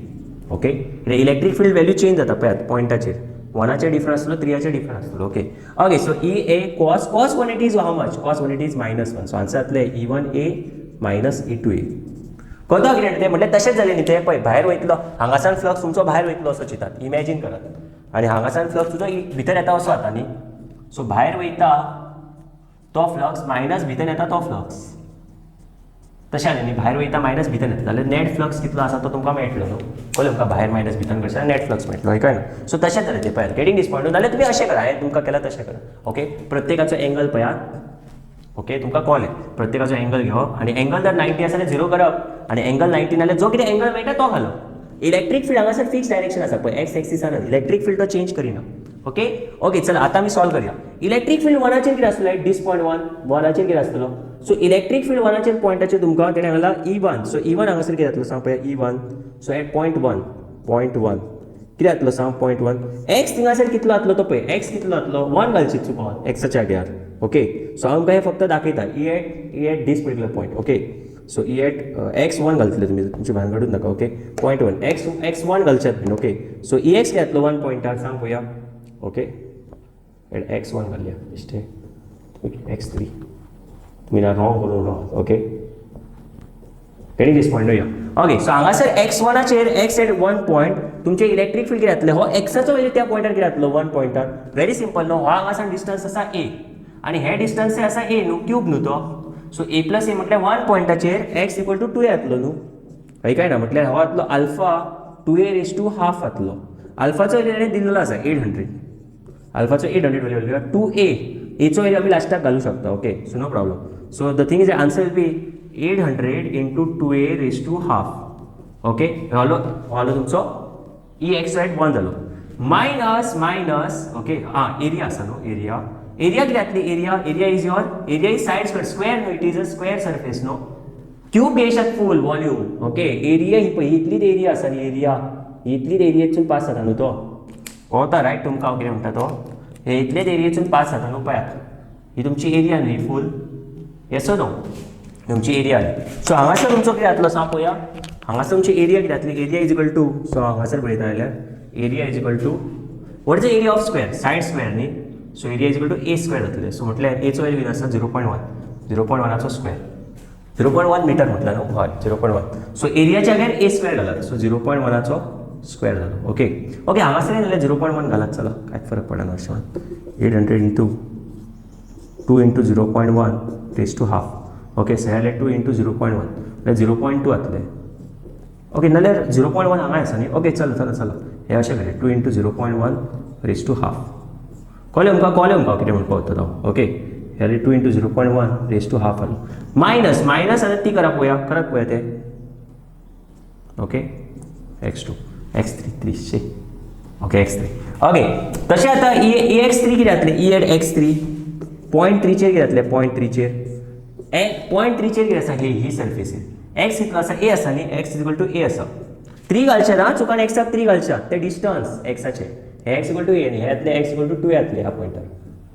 Okay electric field value change जाता पळयात पॉयंटाचेर 1चे डिफरंस आसलो 3चे डिफरंस आसलो. Okay okay so EA cos 180 is how much cos 180 is -1. So answer जातलें E1A - E2A. कळतो कितें तें म्हटल्यार तशेंच जालें न्ही तें पळय भायर वयतलो हांगासान फ्लक्स तुमचो भायर वयतलो असो चिंतात इमॅजीन करात आनी हांगासान फ्लक्स तुजो भितर येता असो जाता न्ही सो भायर वयता तो फ्लक्स मायनस भितर येता तो फ्लक्स तशें न्ही भायर वयता मायनस भितर येता जाल्यार नेट फ्लक्स कितलो आसा तो तुमकां मेळटलो न्हू कळ्ळें तुमकां भायर मायनस भितर करता नेट फ्लक्स मेळटलो हय काय ना सो तशेंच जालें तें पळयात गेटिंग दिस पॉयंट जाल्यार तुमी अशें करा हांवें तुमकां केला तशें करा ओके प्रत्येकाचो एंगल पळयात ओके तुमकां कळ्ळें प्रत्येकाचो एंगल घेवप आनी एंगल जर 90 आसा जाल्यार 0 करप आनी एंगल 90 नाल्यार जो कितें एंगल मेळटा तो घालप इलेक्ट्रीक फील्ड हांगासर फिक्स डायरेक्शन आसा पळय एक्स एक्सिसान इलेक्ट्रीक फील्ड तो चेंज करिना ओके ओके चला आतां आमी सॉल्व करया इलेक्ट्रीक फील्ड वनाचेर कितें आसतलो एट दिस पॉयंट वनाचेर कितें आसतलो सो इलेक्ट्रीक फील्ड वनाचेर पॉयंटाचेर तुमकां तेणें घाला E1 सो E1 हांगासर कितें जातलो सांग पळय E1 so eight point one कितें जातलो सांग पॉयंट वन एक्स थिंगासर कितलो जातलो तो पळय एक्स कितलो जातलो 1 घालची चुकून एक्साच्या आड्यार ओके सो हांव तुमकां हें फक्त दाखयता E at this particular point okay so E at x1 घालतले तुमी तुमची भानगडूच नाका ओके पॉयंट वन x1 घालच्यात बीन ओके सो EX कितें जातलो 1 पॉयंटार सांग पळोवया ओके x1 घालया मिस्टेक x3 तुम्ही ना रॉंग करून wrong okay getting this point या ओके सो हांगासर x1चेर x एट 1 पॉयंट तुमचे इलेक्ट्रीक फील्ड कितें जातले हो एक्साचो वॅल्यू त्या पॉयंटार कितें जातलो 1 पॉयंटार व्हेरी सिंपल न्हू हो हांगासर डिस्टन्स आसा a आनी हे डिस्टन्स आसा a न्हू क्यूब न्हू तो सो a प्लस a म्हटल्यार 1 पॉयंटाचेर x इक्वल टू 2a जातलो न्हू हय काय ना म्हटल्यार हो जातलो alpha 2a raise to half जातलो अल्फाचो वॅल्यू ताणें दिल्लो आसा 800 अल्फाचो 800 वॅल्यू 2a एचो वॅल्यू आमी लास्टाक घालूं शकता okay so no problem so the thing is answer will be 800 into 2a raise to half okay hello तुमचो EX एट 1 जालो मायनस ओके एरिया आसा न्हू एरिया कितें जातली एरिया इज सायड स्क्वेअर न्हू it is a square surface न्हू cube घेयशात फूल volume okay area ही पळय इतलीच एरिया आसा न्ही एरिया इतलीच एरियेसून पास जाता न्हू तो कळटा रायट तुमकां कितें म्हणटा तो हे इतलेच एरियेसून पास जाता न्हू पळयात ही तुमची एरिया न्ही फूल येसो न्हू तुमची एरिया सो हांगासर तुमचो कितें जातलो सांग पळोवया हांगासर तुमची एरिया कितें जातली area is equal to so हांगासर पळयता जाल्यार area is equal to what is the area of square side square न्ही so area is equal to a square जातले सो म्हटल्यार एचो वॅल्यू कितें आसा 0.1 स्क्वेअर 0.1 मिटर म्हटलं न्हू हय 0.1 सो एरियाच्या जाग्यार a स्क्वेअर घालात सो 0.1 स्क्वेअर जालो ओके हांगासर जाल्यार 0.1 घालात चला कांयच फरक पडना अशें 800 into 2 into 0.1 raise to half okay so जाल्यार 2 इंटू 0.1 म्हळ्यार 0.2 जातले ओके नाल्यार 0.1 हांगा आसा न्ही ओके चला हे अशें करें 2 इंटू 0.1 रेज टू हाफ कळ्ळें तुमकां कितें म्हणपाक वता तो ओके जाल्यार 2 इंटू 0.1 रेज टू हाफ जालो मायनस आतां ती करत पळया ते okay x2 x3 3 okay x3 okay तशें आतां EX3 कितें जातलें E eight x3 point 3 chair कितें जातलें पॉयंट 3 चेर पॉयंट 3 चेर कितें आसा ही सरफेसीर x कितलो आसा a आसा न्ही x is equal to a आसा 3 घालचे ना चुकान एक्साक 3 घालच्या ते डिस्टन्स एक्साचे हे x इक्वल टू a न्ही हे जातले x इक्वल टू 2 जातले ह्या पॉयंटार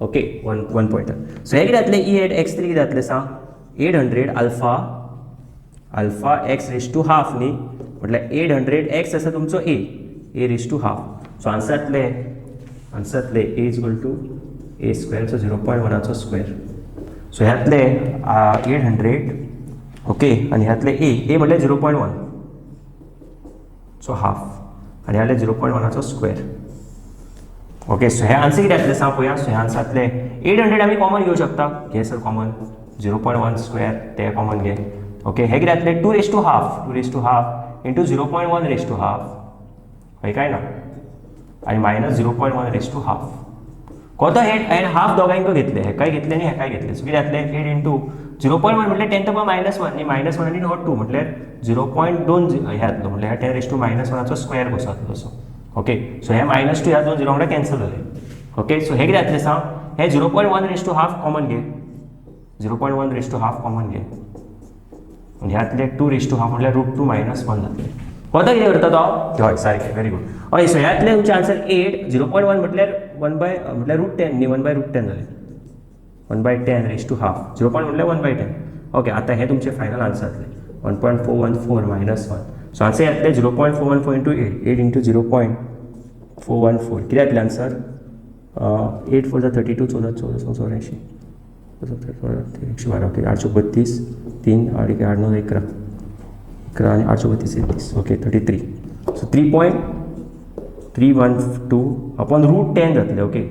ओके 1 पॉयंटार सो हे कितें जातलें E एट x3 कितें जातलें सांग 800 alpha x raise to half न्ही म्हटल्यार 800 x आसा तुमचो a raise to half so answer जातले a is equal to a square so 0.1 square so ह्यातले 800 ओके आनी ह्यातले a म्हटल्यार 0.1 सो हाफ आनी ह्यातले 0.1 स्क्वेअर ओके सो हे आन्सर कितें जातलें सांग पळोवया सो हे आन्सर जातले 800 आमी कॉमन घेवं शकता घे सर कॉमन 0.1 स्क्वेअर ते कॉमन घे ओके हे कितें जातलें 2 raise to half into 0.1 raise to half हय काय ना आनी मायनस 0.1 रेज टू हाफ कोतो हे एंड हाफ दोगांयक घेतले हे काय घेतले न्ही हे काय घेतले सो कितें जातलें 8 इंटू 0.1 म्हटल्यार 10 to the minus 1 न्ही -1 आनी नॉट 2 म्हटल्यार 0.2 हे जातलो म्हटल्यार 10 रेज टू -1 स्क्वेअर कसो जातलो सो ओके सो हे -2 ह्या दोन 0 वांगडा कॅन्सल जाले ओके सो हे कितें जातलें सांग हे 0.1 रेज टू हाफ कॉमन घे 0.1 रेज टू हाफ कॉमन घे म्हणजे ह्यातले 2 रेज टू हाफ म्हटल्यार √2 -1 जातले कोता कितें करता तो हय सारकें व्हेरी गुड हय सो ह्यातले तुमचे आन्सर 8 0.1 म्हटल्यार 1 बाय म्हटल्यार √10 न्ही 1/√10 जाले 1/10 रेज टू हाफ 0.1 म्हटल्यार 1/10 ओके आतां हे तुमचे फायनल आन्सर जातले 1.414 -1 सो आन्सर येतले 0.414 इंटू 8 इंटू 0.414 कितें येतले आन्सर 8 4 32 14 14 84 112 ओके 832 3 8 9 11 11 आणि 832 ओके 33 सो 3.312 अपॉन √10 जातले ओके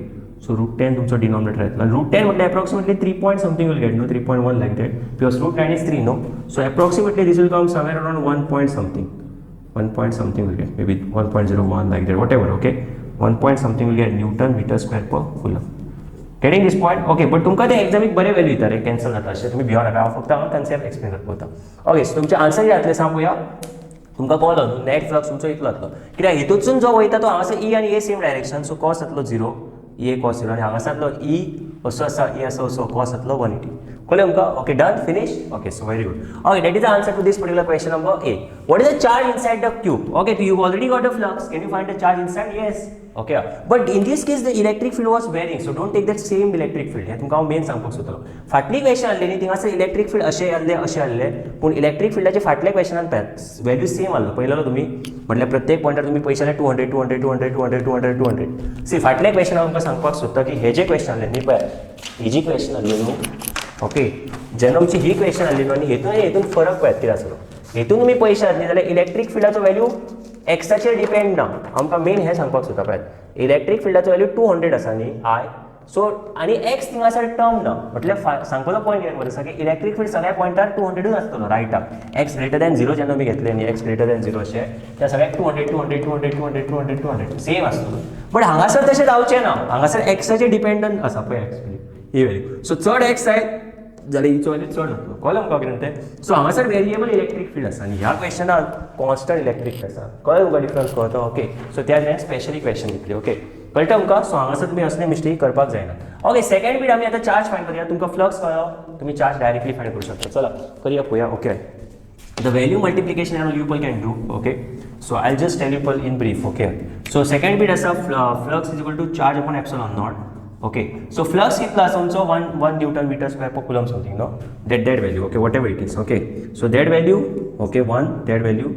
सो √10 तुमचो डिनॉमिनेटर येतलो √10 म्हटल्यार approximately 3 point something will get no 3.1 like that because √10 is 3 no so approximately this will come somewhere around 1 point something will get maybe 1.01 like that whatever okay 1 point something will get newton metre square per coulomb getting this point okay but तुमकां ते एक्झामीक बरे value दिता रे cancel जाता अशें तुमी भिवो नाका हांव फक्त हांव कन्सेप्ट एक्सप्लेन करता ओके सो तुमचे आन्सर कितें जातले सांग पळोवया तुमकां कळलो न्हू नेट फ्लक्स तुमचो इतलो जातलो कित्याक हितूनसून जो वयता तो हांगासर ई आनी ए सेम डायरेक्शन सो कॉस जातलो 0 ए कॉस 0 आनी हांगासरलो ई असो आसा ए असो असो कॉस जातलो 180 कळ्ळें तुमकां okay done finish okay so very good okay that is the answer to this particular question number A what is the charge inside the cube okay you already got the flux can you find the charge inside yes okay but in this case the electric field was varying so don't take that same electric field हे तुमकां हांव main सांगपाक सोदतालो फाटली question आहली न्ही थिंगासर electric field अशें आहले पूण इलेक्ट्रिक फील्डाचे फाटल्या क्वेश्चनान वॅल्यू सेम आहलो पळयलो तुमी म्हटल्यार प्रत्येक पॉइंटार तुमी पयशाले 200 200 200 200 200 200 सी फाटल्या क्वेश्चनान तुमकां सांगपाक सोदता की हे जे क्वेश्चन आहले न्ही पळय ही जी क्वेश्चन आहली न्हू ओके जेन्ना तुमची ही क्वेश्चन आहली न्हू आनी हेतून फरक पळयात कितें आसलो हेतून तुमी पयशे न्ही जाल्यार इलेक्ट्रिक फील्डाचो वॅल्यू एक्साचेर डिपेंड ना आमकां मेन हें सांगपाक सोदता पळयात इलेक्ट्रिक फील्डाचो वॅल्यू 200 आसा न्ही आय सो आनी एक्स थिंगासर टर्म ना म्हटल्यार सांगपाचो पॉयंट कितें खबर आसा की इलेक्ट्रिक फील्ड सगळ्या पॉयंटार 200 आसतलो रायटाक एक्स ग्रेटर दॅन 0 जेन्ना आमी घेतले न्ही एक्स ग्रेटर दॅन 0 अशें त्या सगळ्याक 200 200 200 200 200 200 सेम आसतलो बट हांगासर तशें जावचें ना हांगासर एक्साचेर डिपेंडंट आसा पळय एक्स ही वॅल्यू सो चड एक्स जाय जाल्यार हिचो वॅल्यू चड जातलो कळ्ळें तुमकां कितें तें सो हांगासर वेरिएबल इलेक्ट्रीक फील्ड आसा आनी ह्या क्वेश्चनान कॉन्स्टंट इलेक्ट्रीक फील्ड आसा कळ्ळें तुमकां डिफरन्स कळटा ओके सो त्या वेळार स्पेशली क्वेश्चन दितले ओके कळटा तुमकां सो हांगासर तुमी असले मिस्टेक करपाक जायना ओके सेकंड बीट आमी आतां चार्ज फायंड करुया तुमकां फ्लक्स कळ्ळो तुमी चार्ज डायरेक्टली फायंड करूं शकता चला करुया पळोवया okay the value multiplication and you can do okay so I'll just tell you in brief okay so second bit as a flux is equal to charge upon epsilon naught okay so flux kitla asa so 1 newton meter square per coulomb something no that value okay whatever it is okay so that value okay 1 that value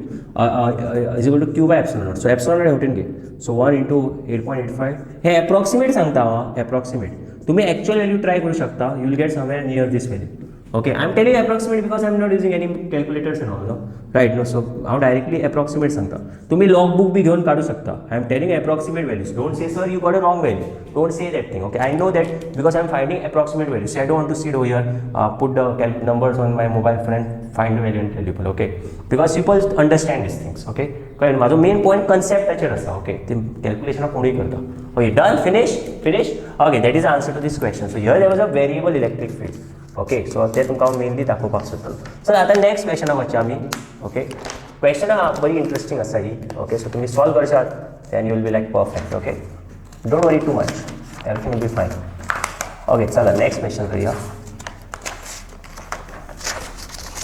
is equal to q by epsilon naught so epsilon naught heutin ge so 1 into 8.85 हे approximate सांगता approximate तुम्ही actual value try करू शकता you will get somewhere near this value okay I'm telling you approximate because I'm not using any calculators and all no right no so how directly approximate सांगता तुम्ही log book भी घेऊन काढू शकता I'm telling you approximate values don't say sir you got a wrong value don't say that thing okay I know that because I'm finding approximate values so I don't want to sit over here put the numbers on my mobile phone and find the value and tell people okay because people understand these things okay कळ्ळें माझो main point कन्सेप्टाचेर आसा okay ते कॅल्क्युलेशनां कोणूय करता okay done finish okay that is answer to this question so here there was a variable electric field okay so ते तुमकां हांव मेनली दाखोवपाक सोदतालो सो आतां नेक्स्ट क्वेश्चनाक वचया आमी ओके क्वेश्चनां बरी इंट्रस्टिंग आसा ही ओके सो तुमी सॉल्व करशात then you will be like perfect okay don't worry too much everything will be fine okay चला नेक्स्ट क्वेश्चन करूया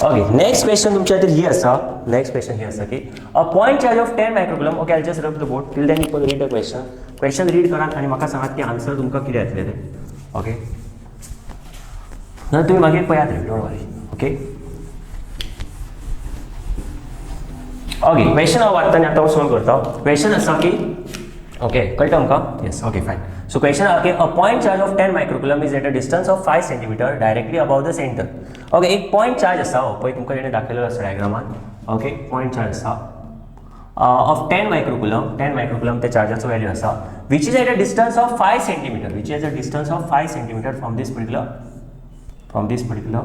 ओके नेक्स्ट क्वेश्चन तुमच्या खातीर ही आसा नेक्स्ट क्वेश्चन ही आसा की a point charge of 10 microcoulomb okay I just rub the board till then you can read the question read करात आनी म्हाका सांगात की आन्सर तुमकां कितें येतलें तें ओके ना तुम्ही मागीर पळयात रे don't worry okay okay question हांव वाचता आतां हांव सॉल्व करता क्वेश्चन आसा की ओके कळटा तुमकां yes okay fine so question आहा की a point charge of 10 microcoulomb is at a distance of 5 centimetre directly above the centre okay एक पॉइंट चार्ज आसा हो पळय तुमकां जेणे दाखयलेलो आसा डायग्रामान ओके पॉइंट चार्ज आसा ऑफ 10 मायक्रोकुलम त्या चार्जाचो वॅल्यू आसा which is at a distance of 5 centimetre which is a distance of 5 centimetre from this particular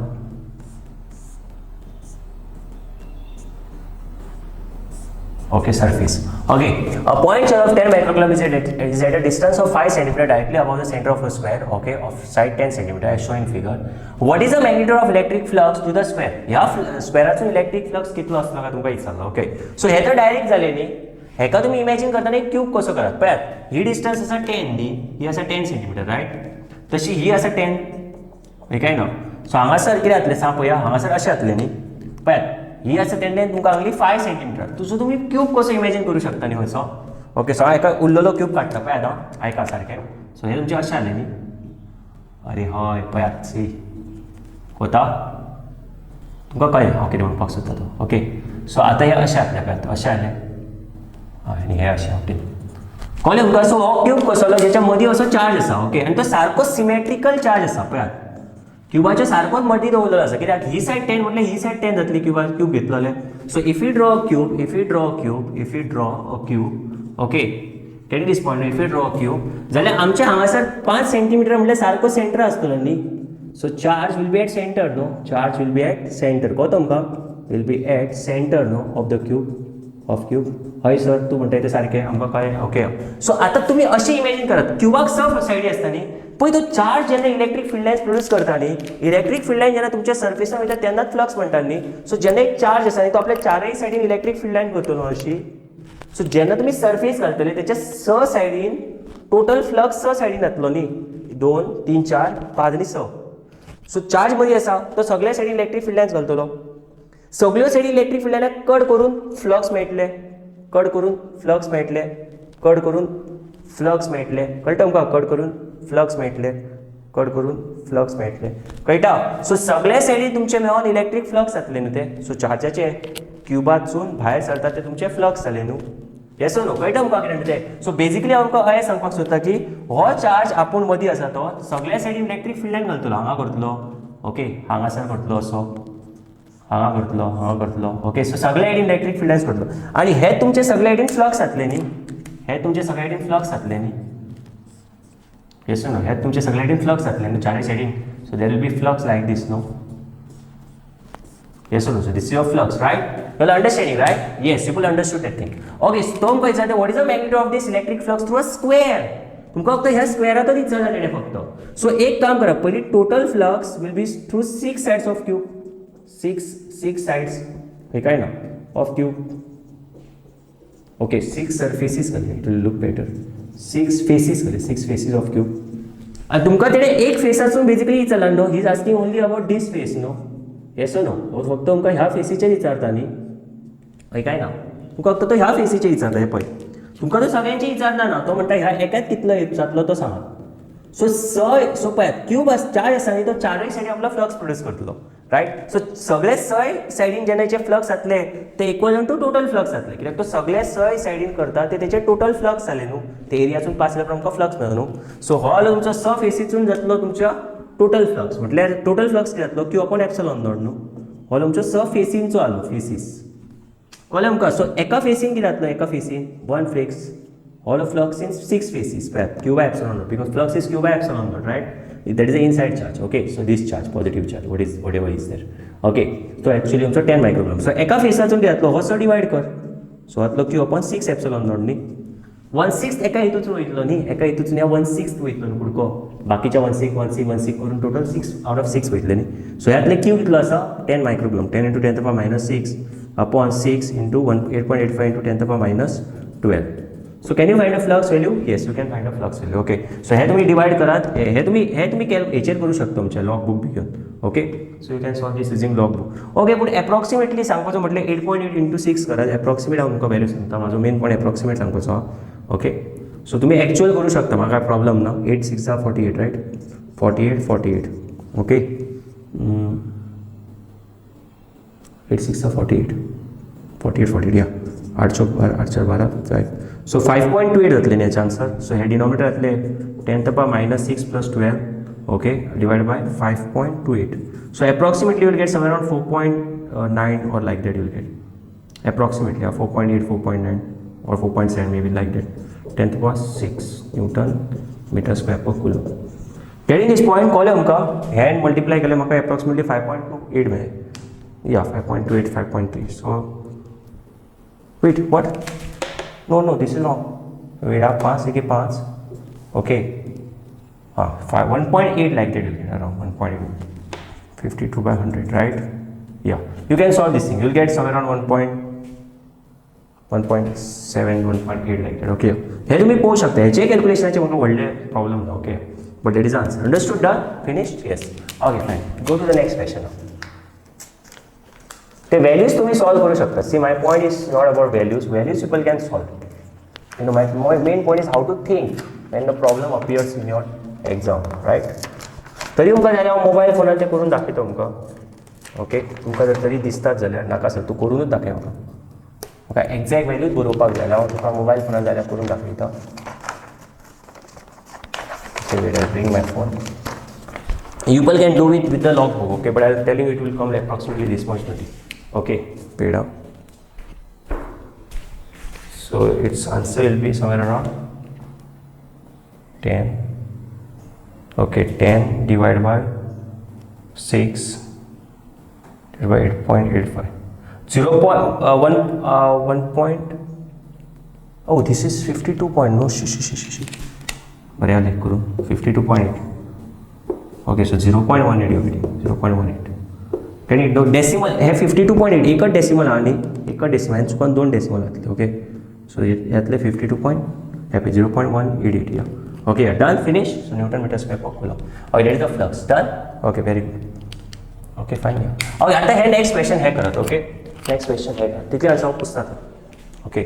okay surface okay a point charge of 10 microcoulomb is at a distance of 5 cm directly above the center of a square okay of side 10 cm as shown in figure what is the magnitude of electric flux to the square ह्या स्क्वेअराचो electric flux कितलो आसलो का तुमकां विचारलो okay so हे तर direct जाले न्ही हेका तुम्ही इमॅजिन करतना एक क्यूब कसो करात पळयात ही डिस्टन्स आसा 10 न्ही ही आसा 10 सेंटीमीटर रायट तशी ही आसा 10 हे काय ना सो हांगासर कितें जातलें सांग पळया हांगासर अशें जातलें न्ही पळयात ही आसा तेन्ना तुमकां आसली 5 सेंटीमीटर तुजो तुमी क्यूब कसो इमॅजिन करूं शकता न्ही खंयचो ओके सो हांव एका उरलेलो क्यूब काडटा पळयात हांव आयका सारकें सो हे तुमचें अशें जालें न्ही अरे हय पळयात सी कोता तुमकां कळ्ळें हांव कितें म्हणपाक सोदता तो ओके सो आतां हे अशें जातलें पळयात अशें जालें हय आनी हे अशें हावटेन कळ्ळें तुमकां सो हो क्यूब कसो जेच्या मदीं असो चार्ज आसा ओके आनी तो सारको सिमेट्रिकल चार्ज आसा पळयात क्युबाच्या सारकोच मदीं दवरलेलो आसा कित्याक ही सायड 10 म्हटल्यार ही सायड 10 जातली क्यूब घेतलेले. So if you draw a cube, if you draw a cube, okay get this point, if you draw a cube जाल्यार आमच्या हांगासर 5 सेंटीमीटर म्हटल्यार सारको सेंटर आसतलो न्ही. So charge will be at centre न्हू, charge will be at centre को तुमकां वील बी एट सेंटर न्हू ऑफ द क्यूब. हय सर तूं म्हणटा तें सारकें आमकां कळ्ळें. ओके सो आतां तुमी अशें इमॅजीन करात क्यूबाक स सायडी आसता न्ही पळय तो चार्ज जेन्ना इलेक्ट्रीक फील्ड लायन्स प्रोड्यूस करता न्ही, इलेक्ट्रीक फील्ड लायन जेन्ना तुमच्या सर्फेसार वयता तेन्नाच फ्लक्स म्हणटात न्ही. सो जेन्ना एक चार्ज आसा न्ही तो आपल्या चारय सायडीन इलेक्ट्रीक फील्ड लायन करतलो अशी. सो जेन्ना तुमी सर्फेस घालतले तेच्या स सायडीन टोटल फ्लक्स स सायडीन जातलो न्ही, 2 3 4 5 आनी 6. सो चार्ज मदीं आसा तो सगळ्या सायडीन इलेक्ट्रीक फील्ड लायन्स घालतलो. सगळ्यो सायडी इलेक्ट्रीक फील्ड लायन कट करून फ्लक्स मेळटले, कट करून फ्लक्स मेळटले, कट करून फ्लक्स मेळटले. कळटा तुमकां? कट करून फ्लक्स मेळटले, कट करून फ्लक्स मेळटले. कळटा? सो सगळ्या सायडीन तुमचे मेळोन इलेक्ट्रीक फ्लक्स जातले न्हू ते. सो चार्जाचे क्युबातसून भायर सरता ते तुमचे फ्लक्स जाले न्हू. येस न्हू? कळटा तुमकां कितें तें? सो बेजिकली आमकां अहें सांगपाक सोदता की हो चार्ज आपूण मदीं आसा तो सगळ्या सायडीन इलेक्ट्रीक फील्ड लायन घालतलो. हांगा करतलो, ओके हांगासर करतलो असो, हांगा करतलो, हांगा करतलो. ओके सो सगळ्या सायडीन इलेक्ट्रीक फील्ड लायन्स करतलो आनी हे तुमचे सगळ्या सायडीन फ्लक्स जातले न्ही, हे तुमचे सगळ्या सायडीन फ्लक्स जातले न्ही. येस न्हू? हे तुमचे सगळ्या सायडीन फ्लक्स जातले न्हू चारय सायडीन. So there will be flux like this न्हू. Yes or no? So this is your flux, right? You are understanding, right? Yes, people understood that thing. Okay, so तुम काय सांगता what is the magnitude of this electric flux through a square? तुमका फक्त ह्या स्क्वेअरातच विचार झालेले फक्त. So एक काम करा, पहिली total flux will be through 6 sides of cube. 6 sides हे काय ना ऑफ क्यूब. ओके 6 सरफेसेस करे, it will look better. 6 faces करे, 6 फेसेस ऑफ क्यूब. आणि तुमका तेणे एक फेसासून बेसिकली विचारला no, he is asking only about this face no. Yes no? हो फक्त तुमकां ह्या फेसीचे विचारता न्ही, हय काय ना तुमकां फक्त तो ह्या फेसीचे विचारता. हे पळय तुमकां तो सगळ्यांचे विचारना ना, तो म्हणटा ह्या एकाच कितलो जातलो तो सांगा. सो पळयात क्यूब चार्ज आसा न्ही तो चारय सायडीन आपलो फ्लक्स प्रोड्यूस करतलो, रायट. सो सगळे 6 सायडीन जेन्ना फ्लक्स जातले ते इक्वल टू टोटल फ्लक्स जातले, कित्याक तो सगळे 6 सायडीन करता ते तेचे टोटल फ्लक्स जाले न्हू. ते एरियासून पास जाल्यार आमकां फ्लक्स मेळ्ळो न्हू. सो हो तुमचो 6 फेसीसून जातलो तुमच्या टोटल फ्लक्स. म्हटल्यार टोटल फ्लक्स कितें जातलो क्यू अपॉन एप्सिलॉन नॉट न्हू. हो तुमचो 6 फेसींचो आलो, फेसीस कळ्ळें आमकां. सो एका फेसीन कितें जातलो, एका फेसीन 1 flux, all of flux in 6 phases, q by epsilon naught, because flux is q by epsilon naught, right? That is the inside charge. Okay, so this charge, positive charge, whatever is there. Okay, so actually आमचो 10 मायक्रोग्राम. So एका फेसाचून कितें जातलो, हो divide कर. So जातलो q upon 6 epsilon naught न्ही. 1/6 एका हितून वयतलो न्ही, एका हितून 1/6 वयतलो न्ही कुडको. बाकीच्या 1/6 करून टोटल 6 आउट ऑफ 6 वयतले न्ही. सो ह्यातले q कितलो आसा 10 मायक्रोग्राम. 10 × 10⁻6 upon 6 × 8.85 × 10⁻12. So can you find a flux value? Yes, you can find a flux value. Okay. So हे तुम्ही डिवाइड करात, हे तुम्ही हेचेर करू शकता तुमच्या लॉग बुक घेऊन. Okay. So you can solve this using log book. Okay, पण एप्रॉक्सिमेटली सांगपाचो म्हटल्यार 8.8 × 6 करात. एप्रॉक्सिमेट हांव तुमकां व्हॅल्यू सांगता, माझो मेन पॉयंट एप्रॉक्सिमेट सांगपाचो हा. ओके. सो तुम्ही एक्चुअल करू शकता, म्हाका प्रॉब्लेम ना. 8 6 48, राइट? 48. ओके. 8 6 48 या 8 4 12 5. सो 5.28 जातले न्ही हेचे आन्सर. सो हे डिनॉमिनेटर जातले 10⁻6 + 12, okay, divide by 5.28. So approximately you will get somewhere around 4.9 or like that you will get. Approximately 4.8, 4.9 or 4.7 maybe like that. 10⁻6 Newton meter square per coulomb. Getting this point, कळ्ळें आमकां? hand multiply केल्यार म्हाका approximately 5.28 मेळ्ळे. या 5.28, 5.3. So wait, what? No, this is wrong. We have 5, okay. 1.8 like that, you get around 1.8. 52/100, right? Yeah. You can solve this thing. You'll get somewhere around 1.7, 1.8 like that, okay. Here तुम्ही पोहू शकता. ह्याचे कॅल्क्युलेशनचे म्हाका व्हडले problem ना, okay. But that is the answer. Understood? Done? Finished? Yes. Okay, fine. Go to the next question now. The values तुम्ही solve करू शकता. See, my point is not about values. Values people can solve. You know, my main point is how to think when the problem appears in your exam, right? तरी तुमकां जाल्यार हांव mobile फोनार तें करून दाखयता तुमकां. ओके, तुमकां जर तरी दिसतात जाल्यार नाका सर तूं करूनच दाखय म्हाका एक्झॅक्ट व्हॅल्यूच बरोवपाक जाय. हांव तुका मोबायल फोनार जाल्यार करून दाखयता. Bring my phone. You people can do it with the logbook, okay, but I'm telling you it will come like approximately this much only. Okay, paid up. So its answer will be somewhere around 10. Okay, 10 divided by 6 divided by 8.85. 1 point. Oh, this is 52 point. No, but yeah, like 52.8. Okay, so 0.18 Yogi 0.18. Can you do decimal? हे 52.8 एकच decimal आणि एकच decimal चुकून 2 decimal घातले. Okay, so यातले 0.188 या. Okay, done, finish. So newton metre square per coulomb. Okay, that is the flux. Done. Okay, very good. Okay, fine. Okay, आता हे नेक्स्ट क्वेश्चन है करत. ओके, नेक्स्ट क्वेश्चन है करत तिथे आन्सर पूछतात. ओके,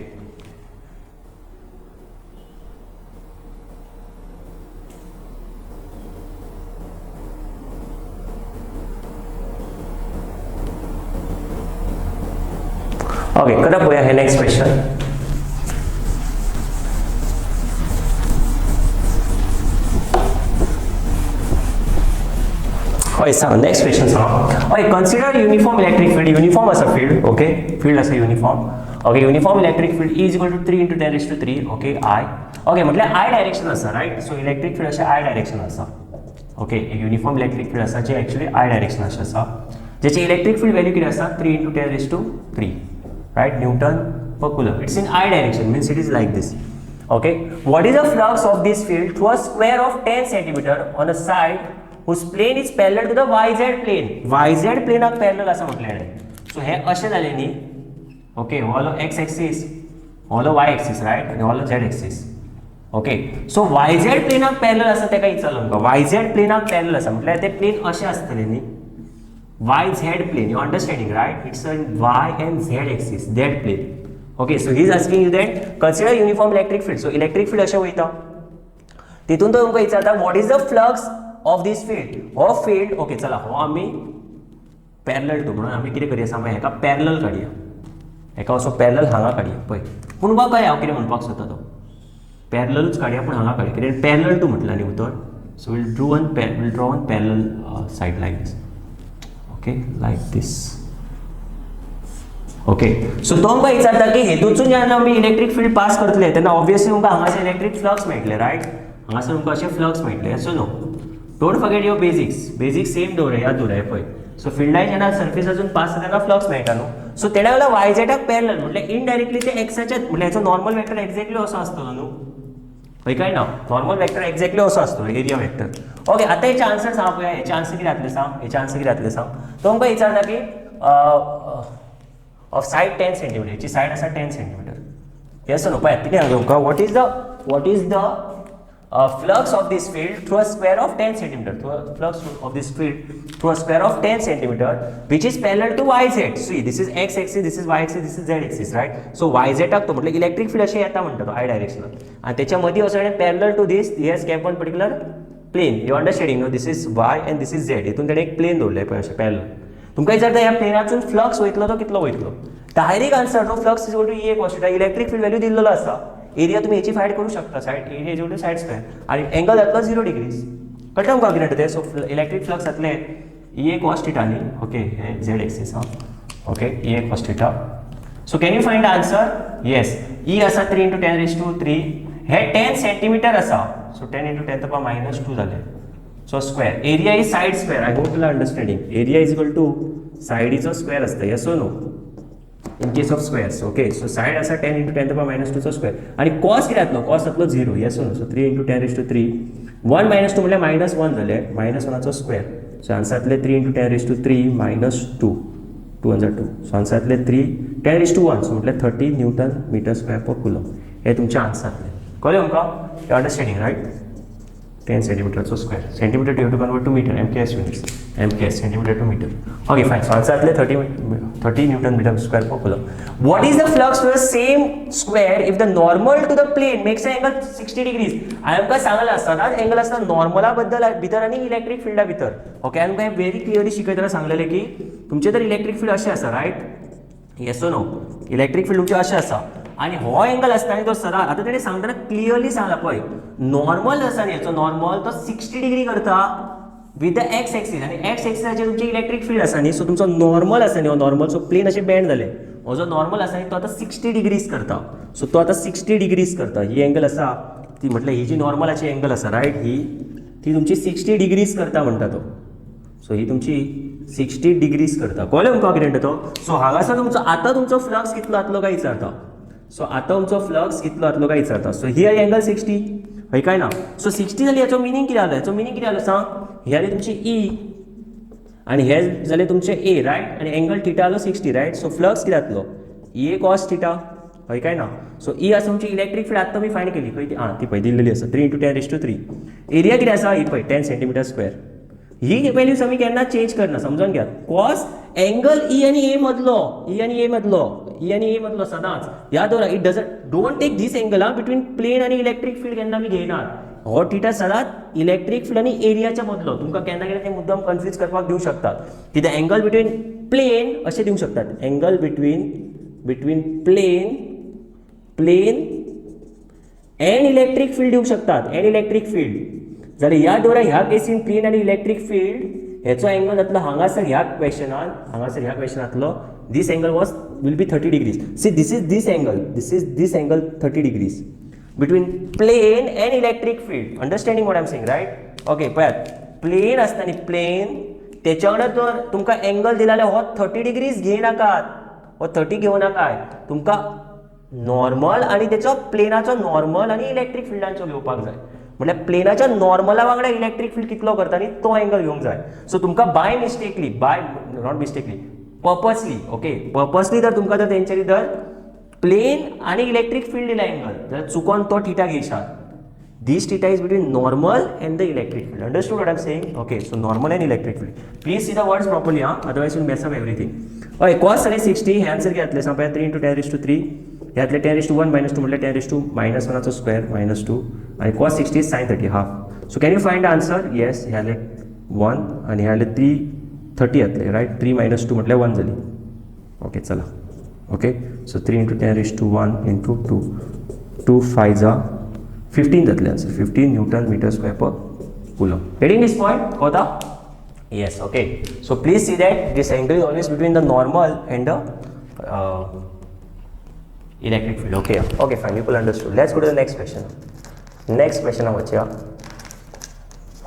ओके, करा पळया हे नेक्स्ट क्वेश्चन. ओके, सांग नेक्स्ट क्वेश्चन सांग. Okay, consider uniform electric field. Uniform असा फील्ड. ओके, फील्ड असा uniform. Okay, uniform electric field is equal to 3 × 10⁻³ okay i. Okay, म्हटल्यार आय डायरेक्शन असा, राइट. सो इलेक्ट्रिक फील्ड अशें i direction असा. Okay, uniform electric field असा जे actually I direction अशें असा, जेची इलेक्ट्रिक फील्ड वॅल्यू कितें असा 3 × 10⁻³ right, Newton per coulomb. It's in I direction, means it is like this. Okay, what is the flux of this field through a square of 10 centimeter on a side whose plane is parallel to the YZ plane. YZ plane parallel असा म्हटलेले. So हे असे झाले न्ही. Okay, हो x axis, हो y axis, right, आणि हो z axis. Okay, so YZ plane parallel असा तेका विचारलो आमका. YZ plane parallel असा म्हटल्यार ते प्लेन असे असतले न्ही. YZ plane, you understanding, right? It's a Y and Z axis, that plane. Okay, so he's asking you that consider uniform electric field. So electric field अशें वयता. तितून तो तुमकां विचारता what is the flux of this field. हो field, okay, चला हो आमी parallel to म्हणून आमी कितें करया सांग हेका parallel काडया. हेका असो parallel हांगा काडया पळय. पूण तुका कळ्या हांव कितें म्हणपाक सोदता तो. Parallelच काडया पूण हांगा काडया. कित्याक parallel to म्हटला न्ही उतर. So we'll draw one parallel side like this. Okay, like this. Okay, so तो आमकां विचारता की हेतून जेन्ना आमी इलेक्ट्रिक फील्ड पास करतले तेन्ना ऑब्वियसली आमकां हांगासर इलेक्ट्रिक फ्लक्स मेळटले, राइट. हांगासर आमकां अशें फ्लक्स मेळटले. So no, don't forget your basics same दवरया, याद दवरया पळय. सो फिल्डाय जेन्ना सर्फेसासून पास जाता तेन्ना फ्लक्स मेळटा न्हू. सो तेन्ना वेळेला वायझेडाक पॅरलल म्हटल्यार इनडायरेक्टली ते एक्साच्या म्हटल्यार हेचो नॉर्मल वेक्टर एक्झॅक्टली असो आसतलो न्हू. हय काय ना, नॉर्मल वेक्टर एक्झॅक्टली असो आसतलो, एरिया वेक्टर. ओके, आता हेचे आन्सर सांग पळया. हेचे आन्सर कितें जातले सांग. हेचे आन्सर कितें जातले सांग. तो आमकां विचारता की ऑफ साइड 10 सेंटीमीटर, हेची साइड आसा 10 सेंटीमीटर. येस नो, पळय कितें सांगता तुमकां. What is the flux of this field through a square of 10 centimeter. Flux of this field through a square of 10 centimeter which is parallel to YZ. See, this is x axis, this is y axis, this is z axis, right? So YZ टाकतो म्हटल्यार electric field अशें येता म्हणटा तो I डायरेक्शनात. आणि त्याच्या मदीं असो parallel to this he has kept one particular plane. You understanding? No, this is y and this is z. हेतून तेणे एक प्लेन दवरले पळय अशें पॅरलल. तुमकां विचारता ह्या प्लेनातून फ्लक्स वयतलो तो कितलो वयतलो. Direct answer no, flux is equal to E cos θ. Electric field value दिल्लो आसा. एरिया तुम्ही याची फाइंड करू शकता. Side area is equal to side square आणि एंगल जातलो 0 डिग्रीज. कळटा तुमकां कितें ते. सो इलेक्ट्रिक फ्लक्स जातले E cos θ न्ही. ओके, हे z axis. Okay, E cos θ. So can you find answer. Yes, E आसा 3 × 10⁻³ हे 10 सेंटीमीटर आसा. सो 10 × 10⁻² जाले. So square area is side square. I hope you are understanding. Area is equal to side is a square असतं. Yes or no, in case of squares. Okay, so side असा 10 × 10⁻² चा square आणि cos किती जातलो. cos जातलो 0. Yes or no. So 3 × 10⁻³ 1 - 2 म्हटल्यार -1 जाले. -1चा square. So answer जातले 3 × 10⁻³ -2. 2 × 2. सो आन्सर जातले 3 × 10⁻⁴. सो म्हटल्यार 30 newton metre square per coulomb. हे तुमचे आन्सर जातले. कळ्ळें तुमकां. You understanding, right. 10 सेंटीमीटरचो square. Centimetre to convert to metre. MKS units. MKS centimetre to metre. Okay, fine. So answer जातले 30 newton metre square per coulomb. What is the flux to the same square if the normal to the plane makes a angle 60 degrees. हांवें आमकां सांगलां आसतना angle आसता नॉर्मला बद्दल भितर आनी electric फिल्डा भितर. ओके, हांवें आमकां व्हेरी क्लियरली शिकयतना सांगलेलें की तुमचे तर इलेक्ट्रीक फिल्ड अशें आसा, right. Yes or no, electric field तुमचे अशें आसा आणि हो एंगल आसता आनी तो सरळ. आता तेणे सांगतना क्लियरली सांगला पळय, नॉर्मल आसा न्ही हेचो नॉर्मल तो 60 डिग्री करता विथ द एक्स एक्सिस आनी एक्स एक्सिसाचेर तुमची इलेक्ट्रीक फील्ड आसा न्ही सो तुमचो नॉर्मल आसा न्ही हो नॉर्मल सो प्लेन अशें बँड जाले हो जो नॉर्मल आसा न्ही तो आतां 60 डिग्रीज करता सो तो आतां 60 डिग्रीज करता ही एंगल आसा ती म्हटल्यार ही जी नॉर्मलाची एंगल आसा रायट ही ती तुमची 60 डिग्रीज करता म्हणटा तो सो ही तुमची 60 डिग्रीज करता कळ्ळें तुमकां कितें तो सो हांगासर तुमचो आतां तुमचो फ्लक्स कितलो जातलो काय विचारता सो आतां तुमचो फ्लक्स कितलो जातलो काय विचारता सो ही एंगल 60 हय काय ना सो 60 जाली हेचो मिनींग कितें जालो हेचो मिनींग कितें जालो सांग ही जाली तुमची ई आनी हे जाले तुमचे ए रायट आनी एंगल थिटा जालो 60 रायट सो फ्लक्स कितें जातलो ए कॉस थिटा हय काय ना सो ई आसा तुमची इलेक्ट्रीक फील्ड आतां मी फायंड केली खंय ती ती पळय दिल्लेली आसा 3 × 10⁻³ एरिया कितें आसा ही पळय 10 सेंटीमीटर स्क्वेअर ही व्हॅल्यूज आमी केन्ना चेंज करना समजून घेयात कॉस एंगल ई आनी ए मदलो सदांच याद दवरा it don't take this angle between plane आनी इलेक्ट्रीक फील्ड केन्ना आमी घेयनात हो थिटा सदांच इलेक्ट्रीक फील्ड आनी एरियाच्या मदलो तुमकां केन्ना केन्ना ते मुद्दम कन्फ्यूज करपाक दिवं शकतात कित्याक एंगल बिटवीन प्लेन अशें दिवं शकतात angle between plane and electric field दिवं शकतात एंड इलेक्ट्रीक फील्ड जाल्यार याद दवरा ह्या केसीन प्लेन आनी इलेक्ट्रीक फील्ड हेचो एंगल जातलो हांगासर ह्या क्वेश्चनान जातलो this angle will be 30 degrees see this is this angle 30 degrees between plane and electric field understanding what I'm saying right okay पळयात प्लेन आसता न्ही प्लेन तेच्या वांगडा जर तुमकां एंगल दिला जाल्यार हो 30 डिग्रीज घेयनाकात हो 30 घेवं नाकाय तुमकां नॉर्मल आनी तेचो प्लेनाचो नॉर्मल आनी इलेक्ट्रीक फिल्डांचो घेवपाक जाय म्हटल्यार प्लेनाच्या नॉर्मला वांगडा इलेक्ट्रीक फील्ड कितलो करता न्ही तो एंगल घेवंक जाय सो तुमकां नॉट मिस्टेकली पर्पसली जर तुमकां जर तेंच्यांनी जर प्लेन आनी इलेक्ट्रीक फील्ड दिला एंगल जाल्यार चुकोन तो थिटा घेयशात this theta is between normal and the electric field understood what I am saying okay so normal and electric field please see the words properly otherwise you mess up everything okay cos जाले 60 हे answer कितें जातलें सांग 3 × 10⁻³ हे जातलें 10⁻1 -2 म्हटल्यार 10⁻⁻1 square -2 आनी cos 60 is sin 30 half so can you find the answer yes हे जाले 1 आनी हे जाले 330 जातले रायट 3 - 2 म्हटल्यार 1 जाली ओके चला ओके सो 3 × 10⁻1 × 2 5 जा 15 जातले answer 15 Newton metre square per coulomb getting this point कोता yes okay so please see that this angle is always between the normal and the electric field okay fine people understood let's go to the next question now bacha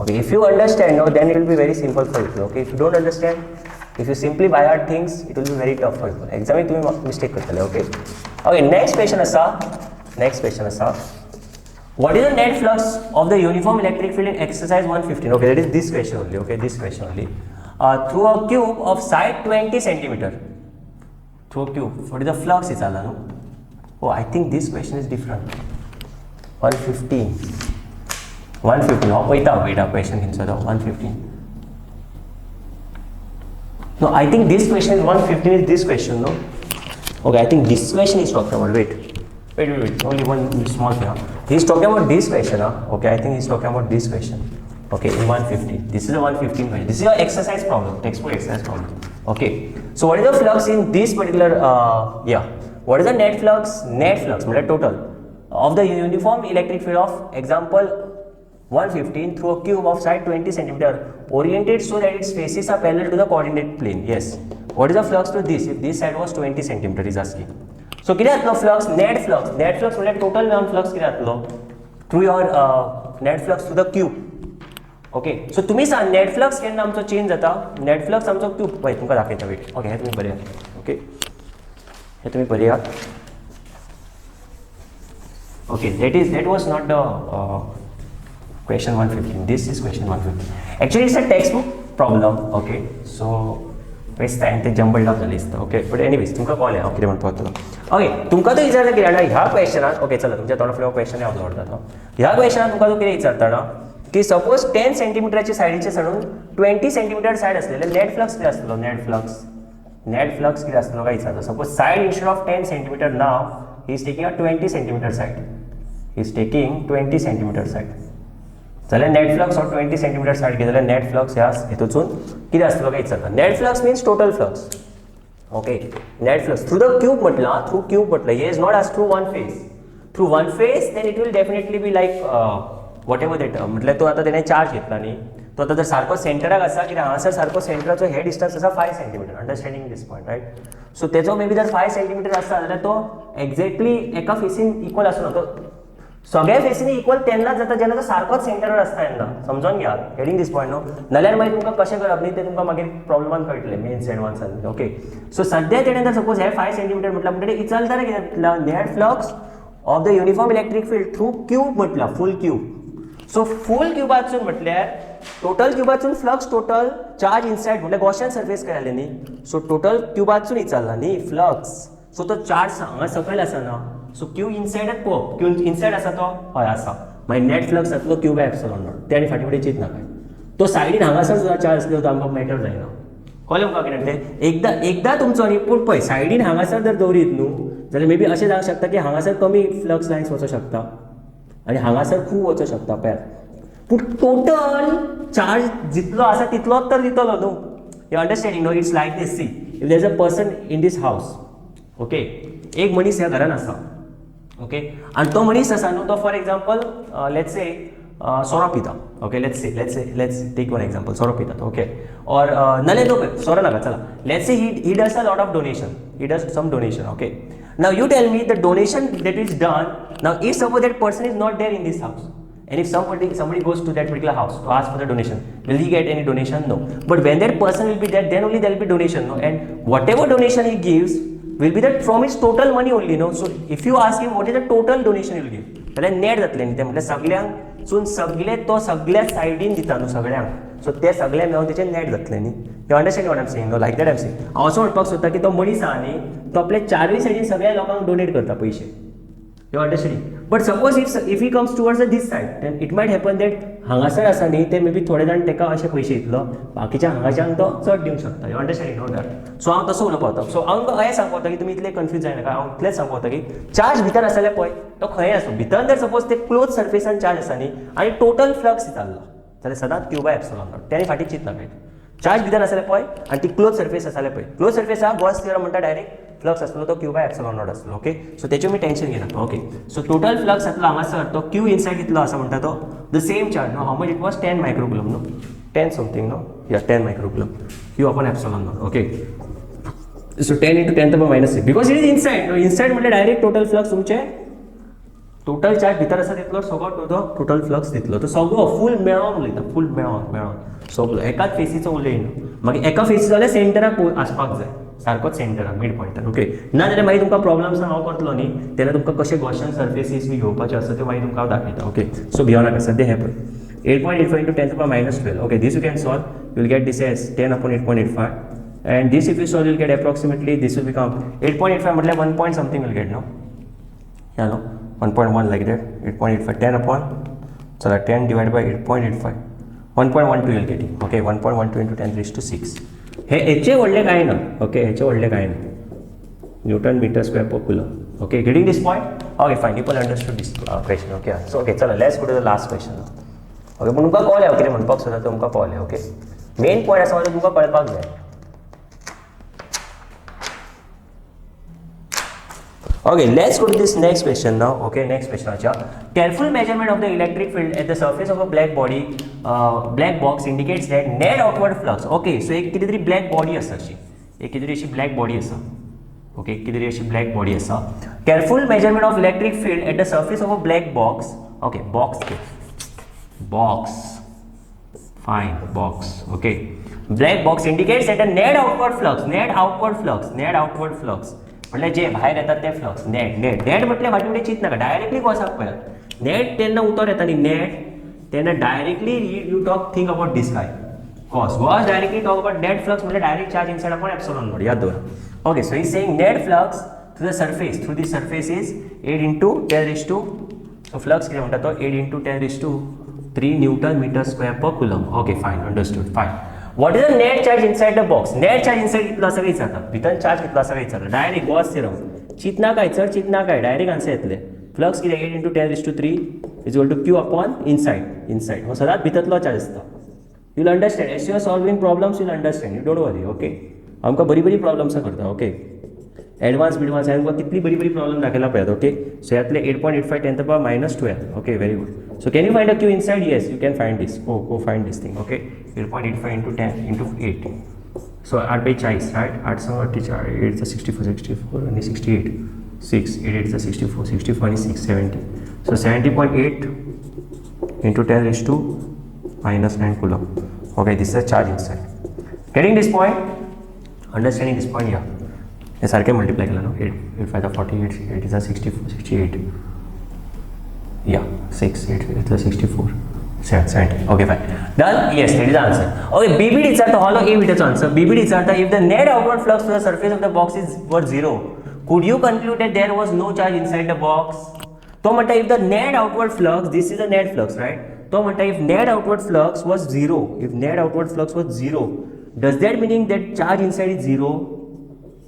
okay if you understand now then it will be very simple for you okay if you don't understand if you simply by heart things it will be very tough for you exam में तुम्हें mistake करतले okay next question asa what is the net flux of the uniform electric field in exercise 115 okay that is this question only through a cube of side 20 centimeter through a cube what is the flux is ala no oh I think this question is different 115 oh wait a question inside 115 no I think this question is 115 is this question no okay I think this question is talking about wait only one small thing he's talking about this question okay I think he's talking about this question okay in 150 this is a 115 question this is your exercise problem textbook exercise problem okay so what is the flux in this particular what is the net flux means total of the uniform electric field of example 115 through a cube of side 20 centimeter oriented so that its faces are parallel to the coordinate plane yes what is the flux to this if this side was 20 centimeter is asking so कितें जातलो flux net flux म्हटल्यार total non flux कितें जातलो through your net flux to the cube okay so तुमी सांग net flux केन्ना आमचो change जाता नेट फ्लक्स आमचो क्यूब पळय तुमकां दाखयता वेट ओके हे तुमी बरेयात ओके हे तुमी बरेयात okay that was not the question 115 this is question 115 actually it's a textbook problem okay so waste time ते जंबल्ड अप जाले दिसता ओके बट एनीवेज तुमकां कळ्ळें हांव कितें म्हणपाक वतलो ओके तुमकां तो विचारता कितें जाणा ह्या क्वेश्चनाक ओके चला तुमच्या तोंडा फुडें क्वेश्चन हांव दवरता ह्या क्वेश्चनाक तुमकां तो कितें विचारता ना की सपोज 10 सेंटीमिटरची सायडीचे सोडून 20 सेंटीमीटर सायड आसलेले नेट फ्लक्स कितें आसतलो नेट फ्लक्स कितें आसतलो काय विचारता suppose side instead of 10 centimetre now he is taking a 20 centimetre side जाल्यार net flux of 20 centimetre side घेतल्यार नेट फ्लक्स ह्या हेतून कितें आसतलो काय विचारता net flux means total flux okay net flux through the cube म्हटलं हे is not as through one face then it will definitely be like what ever that म्हटल्यार तो आतां तेणें चार्ज घेतला न्ही तो आता जर सारको सेंटराक आसा कित्याक हांगासर सारको सेंटराचो हे डिस्टन्स आसा 5 सेंटीमीटर, अंडरस्टँडिंग दिस पॉयंट रायट. सो तेजो मे बी जर 5 सेंटीमीटर आसा जाल्यार तो एक्झॅक्टली एका फेसीन इक्वल आसूं ना, तो सगळ्या फेसीनी इक्वल तेन्नाच जाता जेन्ना तो सारकोच सेंटरार आसता तेन्ना. समजून घ्या, हेडिंग दिस पॉयंट न्हू. नाल्यार मागीर तुमकां कशें करप न्ही तें तुमकां मागीर प्रॉब्लमान कळटलें मेन्स एडवान्सान. ओके, सो सद्या तेणें जर सपोज हे 5 सेंटीमीटर म्हटल्यार म्हणटकीर इचलताना कितें म्हटलां, net flux of the uniform electric field through cube म्हटलां, फूल क्यूब. सो फूल क्यूबासून म्हटल्यार टोटल क्यूबासून फ्लक्स टोटल चार्ज इनसायड म्हटल्यार गॉसियन सरफेस काय जालें न्ही. सो टोटल क्यूबासून इचलला न्ही फ्लक्स. सो तो चार्ज हांगा सकयल आसा ना, सो क्यू इनसायडच पळोवप, क्यू इनसायड आसा तो हय आसा. मागीर नेट फ्लक्स जातलो क्यू बाय एप्सिलॉन नॉट. ते आनी फाटी फुडें चिंत नाका. तो सायडीन हांगासर सुद्दां चार्ज आसलो तो आमकां मॅटर जायना. कळ्ळें तुमकां कितें तें. एकदा तुमचो न्ही, पूण पळय सायडीन हांगासर जर दवरीत न्हू जाल्यार मे बी अशें जावंक शकता की हांगासर कमी फ्लक्स लायन्स वचूंक शकता आनी हांगासर खूब वचूंक शकता पळय. पूण टोटल चार्ज जितलो आसा तितलोच तर दितलो न्हू. You understanding no. It's like this. See, if there is a person in this house, okay, एक मनीस ह्या घरान आसा, ओके, आनी तो मनीस आसा न्हू, तो फॉर एक्झाम्पल लेट्स से सोरो पिता. Okay, let's take one example, सोरो पिता, ओके, और नाल्यार नो सोरो नाका, चला, let's say he does a lot of donation, he does some donation. Okay, now you tell me the donation that is done. Now if suppose that person is not there in this house, and if somebody goes to that particular house to ask for the donation, will he get any donation? No. But when that person will be there, then only there will be donation, no. And whatever donation he gives will be that from his total money only, no. So if you ask him what is the total donation he will give, जाल्यार net जातलें न्ही तें. म्हटल्यार सगळ्यांकसून सगळे तो सगळ्या सायडीन दिता न्हू सगळ्यांक. सो ते सगळे मेळून तेचें नेट जातलें न्ही. You understand what I am saying no. Like that I am saying. हांव असो म्हणपाक सोदता की तो मनीस आहा न्ही, तो आपले चारूय सायडीन सगळ्या लोकांक डोनेट करता पयशे. You understanding. But suppose if he comes towards this side, then it might happen that हांगासर आसा न्ही ते मे बी थोडे जाण ताका अशे पयशे दितलो, बाकीच्या हांगाच्यान तो चड दिवंक शकता. You understanding know that. So हांव तसो उलोवपाक वता. सो हांव हें सांगपाक वता की तुमी इतले कन्फ्यूज जायनाका. हांव इतलेंच सांगपाक वता की चार्ज भितर आसल्यार पळय तो खंय आसूं, भितर जर सपोज ते क्लोज सरफेसान चार्ज आसा न्ही आनी टोटल फ्लक्स जाल्लो जाल्यार सदांच क्यू बाय एप्सिलॉन नॉट. त्याने फाटीं चिंत नाका. चार्ज भितर आसल्यार पळय आनी ती क्लोज सरफेस आसल्यार पळय, क्लोज सरफेस आहा गॉस थियरम म्हणटा डायरेक्ट फ्लक्स आसलो तो क्यू बाय एप्सिलॉन नॉट आसलो. ओके, सो तेचें मी टेन्शन घेनाका. ओके, सो टोटल फ्लक्स जातलो हांगासर तो क्यू इनसायड कितलो आसा म्हणटा तो the same charge no. How much it was 10 microcoulomb no, 10 something no, या 10 microcoulomb q upon epsilon naught. Okay, so 10 into 10 to the minus 6 because it is inside. Inside म्हणजे direct total flux तुमचे total charge भितर आसा तितलो सगळो तो total flux दितलो. तो सगळो फूल मेळोन उलयता, फूल मेळोन सगळो एकाच फेसीचो उलयना. मागीर एका फेसी जाल्यार सेंटराक आसपाक जाय, सारकोच सेंटराक मिड पॉयंटार. ओके, ना जाल्यार मागीर तुमकां प्रॉब्लम्स हांव करतलो न्ही तेन्ना तुमकां कशे गॉसियन सरफेसीस बी घेवपाचे आसा ते मागीर तुमकां हांव दाखयता. ओके, सो भियो नाका. सद्या हे पळय 8.85 into 10 to the power minus 12. Okay, this you can solve. You will get this as 10 upon 8.85. And this if you solve, you will get approximately, this will become 8.85 मतलब 1 point something will get, no? Yeah, no? 1.1 like that. 8.85, 10 upon, so 10 divided by 8.85. 1.12 you will get it. Okay, 1.12 into 10 raised to 6. हे हेचे व्हडले काय ना. Okay, हेचे व्हडले काय ना. Newton meter square per coulomb. Okay, getting this point? Okay, fine. People understood this question. Okay, so okay, चला, let's go to the last question now. Okay, पूण तुमकां कळ्ळें हांव कितें म्हणपाक सोदता तें तुमकां कळ्ळें. ओके, मेन पॉयंट आसा तो तुमकां कळपाक जाय. Okay, let's go to this next question now. Okay, next question acha. Careful measurement of the electric field at the surface of a black body, black box indicates that net outward flux. Okay, so एक कितें तरी black body आसा अशी, एक कितें तरी अशी black body आसा. Okay, कितें तरी अशी black body आसा. Careful measurement of electric field at the surface of a black box. Okay, box. Fine, box. Okay, black box indicates that the net outward flux. म्हणजे जे भायर येतात ते फ्लक्स. नेट म्हटल्यार फाटी फुडें चिंत नाका, डायरेक्टली गोसाक पळयात. नेट तेन्ना उतर येता न्ही नेट तेन्ना directly you think about this काय cos directly talk about net flux म्हणजे direct charge inside upon epsilon naught. याद दवरा. Okay, so he saying net flux through the surface is 8 into 10 raised to, so flux कितें म्हणटा तो 8 into 10 raised to 3 Newton meter square per coulomb. Okay, फायन, understood, फायन. What is the net charge inside the box? Net charge inside कितलो आसा विचारता, भितर charge कितलो आसा विचारता. डायरेक्ट गॉस थियरम चिंतना काय, चड चिंतना काय, डायरेक्ट आन्सर येतले. फ्लक्स कितें 8 into 10 raised to 3 is equal to Q upon inside. हो सदांच भितरलो चार्ज आसता. You will understand. As you are solving problems, you will understand. You don't worry. Okay. आमकां बरी प्रॉब्लम्स करता. ओके, एडवान्स हांवें तुमकां कितली बरी प्रॉब्लम दाखयला पळयात. ओके, सो ह्यातले 8.85 10 to the power minus 12. Okay, very good. So can you find a q inside? Yes, you can find this. Go find this thing. Okay, 0.85 into 10 into 8. So 8 by 40, right? 8 8 is 64 and 68. 6 8 is 64 and 6 70. So 70.8 into 10 raised to minus 9 coulomb. Okay, this is a charge inside. Getting this point? Understanding this point? Yeah. Yes, I can multiply. No? 8 5 48. 8 is a 64 68. Yeah, 6 8 is a 64. 70. Okay, fine. Done? Yes, that is the answer. Okay, BBD is the hollow A bit answer. BBD is if the net outward flux to the surface of the box was 0, could you conclude that there was no charge inside the box? So, if the net outward flux, this is the net flux, right? So, if net outward flux was 0, does that meaning that charge inside is 0?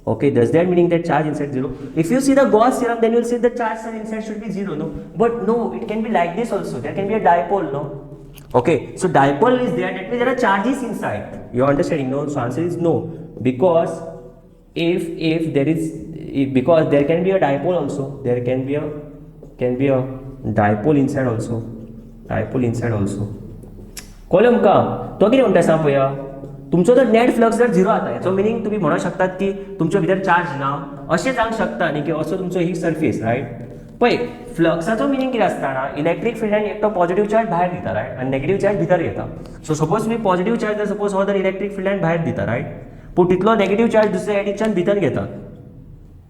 Okay, does that meaning that charge inside 0? If you see the Gauss theorem, then you will see the charge inside should be 0, no? But no, it can be like this also. There can be a dipole, no? Okay, so dipole is there, that means there are charges inside. You are understanding, no? So answer is no, because if there is, because there can be a dipole also, there can be a dipole inside also, column का तो कितें म्हणटा सांग पळया, तुमचो जर net flux जर 0 आता याचो मिनिंग तुम्ही म्हणू शकतात की तुमच्या भितर चार्ज ना, अशें जावंक शकता न्ही की असो तुमचो ही सरफेस, रायट? पळय, फ्लक्साचो मिनिंग कितें आसता ना, इलेक्ट्रीक फिल्डान एक तो पॉझिटिव्ह चार्ज भायर दिता, रायट, आनी नेगेटिव्ह चार्ज भितर येता. सो सपोज तुम्ही पॉझिटिव्ह चार्ज जर सपोज हो जर इलेक्ट्रीक फिल्डान भायर दिता, रायट, पूण तितलो नेगेटिव्ह चार्ज दुसऱ्या एडीच्यान भितर घेता.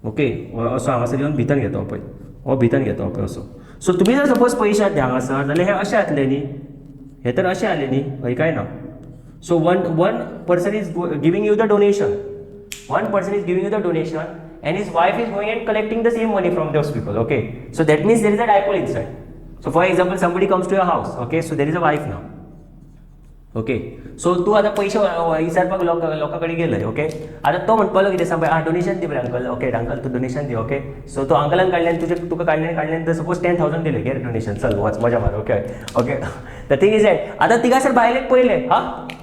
ओके, असो हांगासर येवन भितर घेता पळय, हो भितर घेता पळय असो. सो तुम्ही जर सपोज पयशे आसले हांगासर जाल्यार हे अशें जातले न्ही, हे तर अशें जालें न्ही, हय काय ना? So one person is giving you the donation. One person is giving you the donation, and his wife is going and collecting the same money from those people. Okay, so that means there is a dipole inside. So for example, somebody comes to your house. Okay, so there is a wife now. Okay, so तूं आतां पयशे विचारपाक लोकां गेलय. Okay, आतां तो म्हणपालो कितें सांग पळय, डोनेशन दी बरें अंकल. ओके, अंकल तूं डोनेशन दी. ओके, सो तो अंकलान काडल्यान तुका काडल्यान तर सपोज 10,000 दिले, घे डोनेशन, चल वच मजा मार. Okay okay, the thing is that आतां तिगासर बायलेक पयले, हा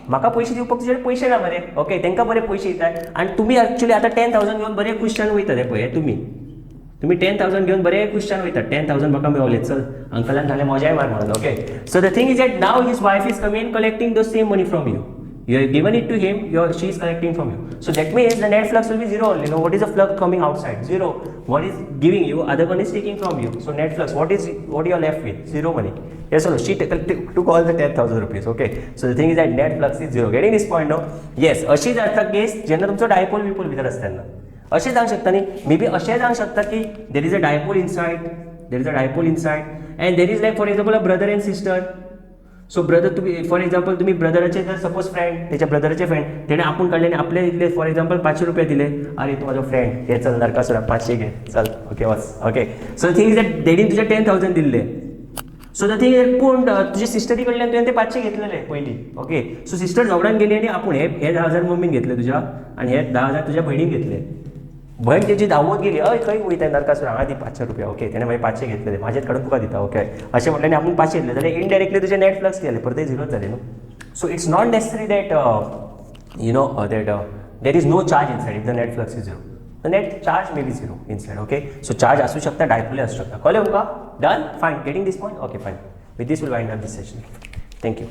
म्हाका पयशे दिवपाक तुजे पयशे ना मरे. ओके, तांकां बरे पयशे दितात आनी तुमी एक्चुअली आतां 10,000 घेवन बरे खुशान वयता ते पळय. तुमी 10,000 घेवन बरे खुशान वयता. 10,000 म्हाका मेळले, चल अंकलान नाल्यार मजाय मार म्हणून. Okay, so the thing is that now his wife is coming collecting the same money from you. You have given it to him, she is collecting from you. So that means the net flux will be 0 only. What is the flux coming outside? 0. What is giving you, other one is taking from you. So net flux, what you are left with? 0 money. Yes or no? She took all the 10,000 rupees. Okay. So the thing is that net flux is 0. Getting this point now? Yes. अशी जाता केस जेन्ना तुमचो dipole बिपोल भितर आसता तेन्ना अशें जावंक शकता न्ही. मे बी अशें जावंक शकता की there is a dipole inside. And there is like for example a brother and sister. So brother तुम्ही फॉर एक्झाम्पल तुम्ही ब्रदराचे जर सपोज फ्रेंड, त्याच्या ब्रदराचे फ्रेंड तेणे आपण काढले आणि आपले दिले फॉर एक्झाम्पल 500 रुपये दिले. अरे तू माझा फ्रेंड, हे चल नरकासुरा 500 घे, चल. ओके वस. Okay, so thing is that तेणीन तुझे 10,000 दिले. सो द थिंग इज पूण तुझे सिस्टरी कडल्यान तुवें ते 500 घेतलेले पयलीं. ओके, सो सिस्टर झगडान गेली आणि आपण हे 10,000 मम्मीन घेतले तुझ्या आणि हे 10,000 तुझ्या बहिणीक घेतले. बहीण त्याची धांवत गेली, अय खंय वयता नरकासुरा, हांगा दी 500 रुपया. ओके, त्याने मागीर 500 घेतले, माझ्याच काडून तुका दिता. ओके, अशें म्हटल्यार आपण 500 घेतले जाल्यार इनडायरेक्टली तुझे नेट फ्लक्स केले परत 0 जाले न्हू. So it's not necessary that you know that there is no charge inside if the net flux is 0. The net charge may be 0 inside. Okay, so charge असू शकता, डायपोल असू शकता. कळले तुमका? Done, fine. Getting this point? Okay, fine. With this will wind up this session. Thank you.